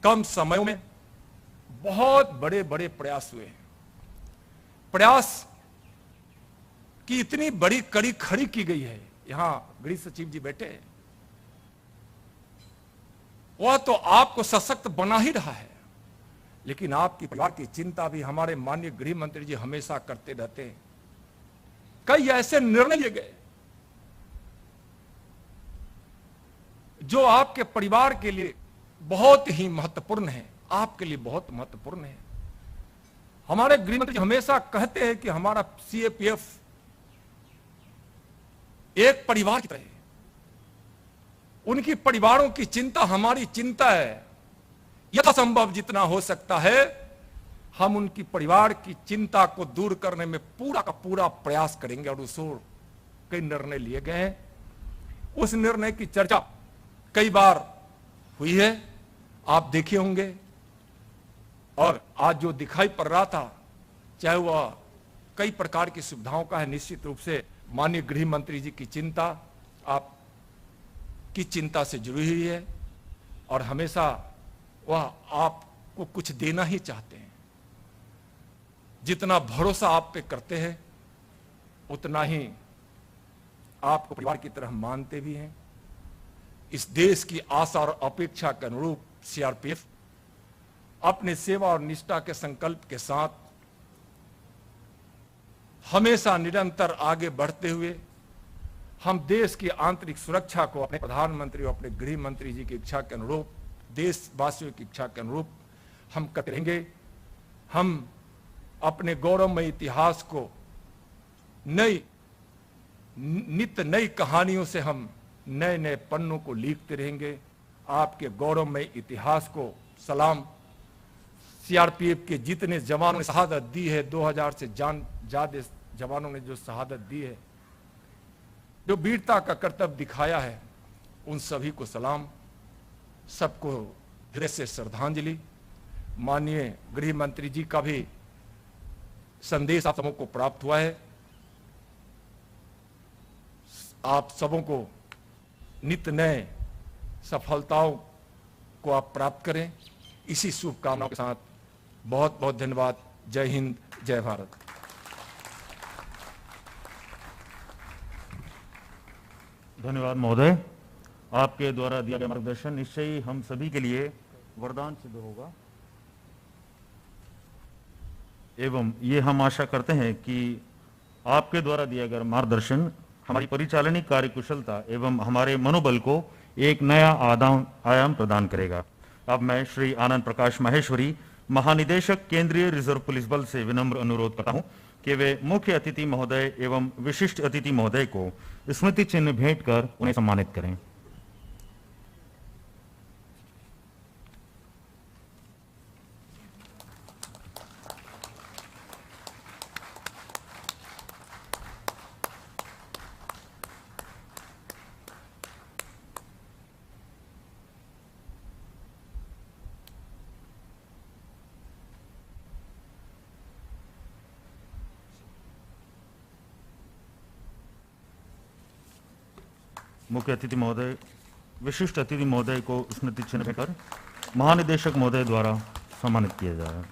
कम समय में बहुत बड़े बड़े प्रयास हुए हैं। प्रयास की इतनी बड़ी कड़ी खड़ी की गई है। यहां गृह सचिव जी बैठे हैं, वह तो आपको सशक्त बना ही रहा है, लेकिन आपकी परिवार की चिंता भी हमारे माननीय गृह मंत्री जी हमेशा करते रहते हैं। कई ऐसे निर्णय लिए गए जो आपके परिवार के लिए बहुत ही महत्वपूर्ण है, आपके लिए बहुत महत्वपूर्ण है। हमारे गृह मंत्री हमेशा कहते हैं कि हमारा सीआरपीएफ एक परिवार की तरह है। उनकी परिवारों की चिंता हमारी चिंता है। यथासंभव जितना हो सकता है हम उनकी परिवार की चिंता को दूर करने में पूरा का पूरा प्रयास करेंगे। और उस ओर कई निर्णय लिए गए हैं। उस निर्णय की चर्चा कई बार हुई है, आप देखे होंगे। और आज जो दिखाई पड़ रहा था, चाहे वह कई प्रकार की सुविधाओं का है, निश्चित रूप से माननीय गृह मंत्री जी की चिंता आपकी चिंता से जुड़ी हुई है। और हमेशा वह आपको कुछ देना ही चाहते हैं। जितना भरोसा आप पे करते हैं उतना ही आपको परिवार की तरह मानते भी हैं। इस देश की आशा और अपेक्षा के अनुरूप सीआरपीएफ अपने सेवा और निष्ठा के संकल्प के साथ हमेशा निरंतर आगे बढ़ते हुए हम देश की आंतरिक सुरक्षा को अपने प्रधानमंत्री और अपने गृह मंत्री जी की इच्छा के अनुरूप, देशवासियों की इच्छा के अनुरूप हम करते रहेंगे। हम अपने गौरवमय इतिहास को नित्य नई कहानियों से हम नए नए पन्नों को लिखते रहेंगे। आपके गौरवमय इतिहास को सलाम। सीआरपीएफ के जितने जवानों ने शहादत दी है, 2000 से ज्यादा जवानों ने जो शहादत दी है, जो वीरता का कर्तव्य दिखाया है, उन सभी को सलाम। सबको हृदय से श्रद्धांजलि। माननीय गृह मंत्री जी का भी संदेश आप सबों को प्राप्त हुआ है। आप सबों को नित्य नए सफलताओं को आप प्राप्त करें, इसी शुभकामनाओं के साथ बहुत बहुत धन्यवाद। जय हिंद, जय भारत। धन्यवाद महोदय। आपके द्वारा दिया गया मार्गदर्शन निश्चय ही हम सभी के लिए वरदान सिद्ध होगा एवं ये हम आशा करते हैं कि आपके द्वारा दिया गया मार्गदर्शन हमारी परिचालनिक कार्यकुशलता एवं हमारे मनोबल को एक नया आयाम प्रदान करेगा। अब मैं श्री आनंद प्रकाश माहेश्वरी, महानिदेशक केंद्रीय रिजर्व पुलिस बल से विनम्र अनुरोध करता हूं कि वे मुख्य अतिथि महोदय एवं विशिष्ट अतिथि महोदय को स्मृति चिन्ह भेंट कर उन्हें सम्मानित करें। मुख्य अतिथि महोदय, विशिष्ट अतिथि महोदय को स्मृति चिन्ह देकर महानिदेशक महोदय द्वारा सम्मानित किया जा रहा है।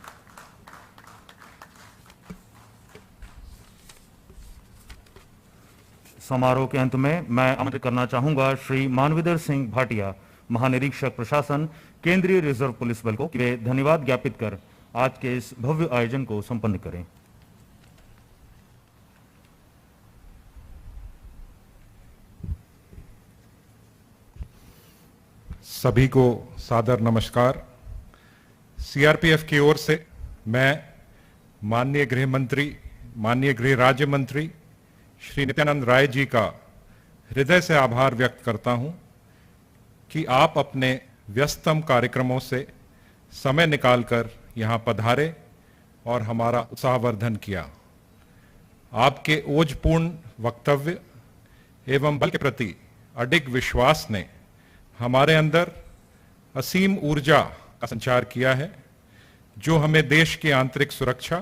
समारोह के अंत में मैं आमंत्रित करना चाहूंगा श्री मानवेंद्र सिंह भाटिया, महानिरीक्षक प्रशासन, केंद्रीय रिजर्व पुलिस बल को, कि वे धन्यवाद ज्ञापित कर आज के इस भव्य आयोजन को संपन्न करें। सभी को सादर नमस्कार। सीआरपीएफ की ओर से मैं माननीय गृह मंत्री, माननीय गृह राज्य मंत्री श्री नित्यानंद राय जी का हृदय से आभार व्यक्त करता हूं कि आप अपने व्यस्तम कार्यक्रमों से समय निकालकर यहां पधारे और हमारा उत्साहवर्धन किया। आपके ओजपूर्ण वक्तव्य एवं बल के प्रति अडिग विश्वास ने हमारे अंदर असीम ऊर्जा का संचार किया है, जो हमें देश की आंतरिक सुरक्षा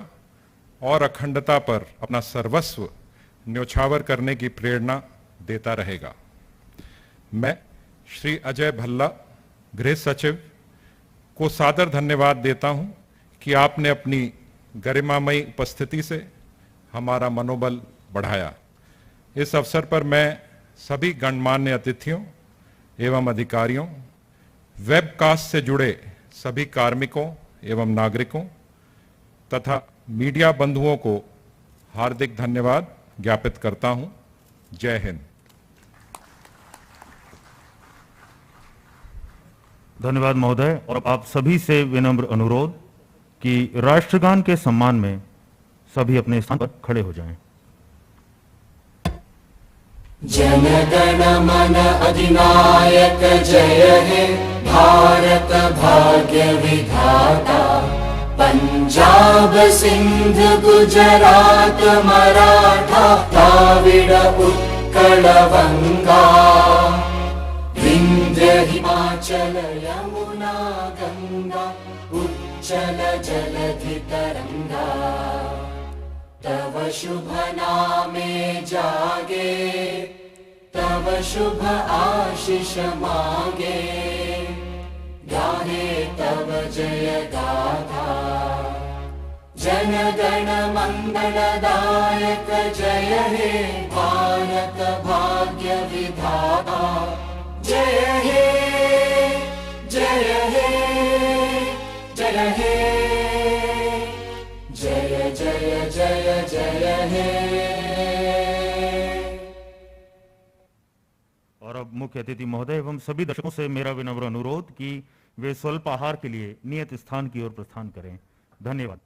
और अखंडता पर अपना सर्वस्व न्योछावर करने की प्रेरणा देता रहेगा। मैं श्री अजय भल्ला, गृह सचिव, को सादर धन्यवाद देता हूं कि आपने अपनी गरिमामयी उपस्थिति से हमारा मनोबल बढ़ाया। इस अवसर पर मैं सभी गणमान्य अतिथियों एवं अधिकारियों, वेबकास्ट से जुड़े सभी कार्मिकों एवं नागरिकों तथा मीडिया बंधुओं को हार्दिक धन्यवाद ज्ञापित करता हूं। जय हिंद। धन्यवाद महोदय। और आप सभी से विनम्र अनुरोध कि राष्ट्रगान के सम्मान में सभी अपने स्थान पर खड़े हो जाएं। जन गण मन अधिनायक जय हे भारत भाग्य विधाता। पंजाब सिंध गुजरात मराठा द्राविड़ उत्कल बंगा। विंध्य हिमाचल यमुना गंगा उच्चल जलधि तरंगा। तव शुभ नामे जागे तव शुभ आशीष मांगे। गाहे तव जय गाथा जन गण मंगलदायक जय हे भारत भाग्य विधाता। जय हे जय हे जय हे जय जय जय जय हे। और अब मुख्य अतिथि महोदय एवं सभी दर्शकों से मेरा विनम्र अनुरोध कि वे स्वल्प आहार के लिए नियत स्थान की ओर प्रस्थान करें। धन्यवाद।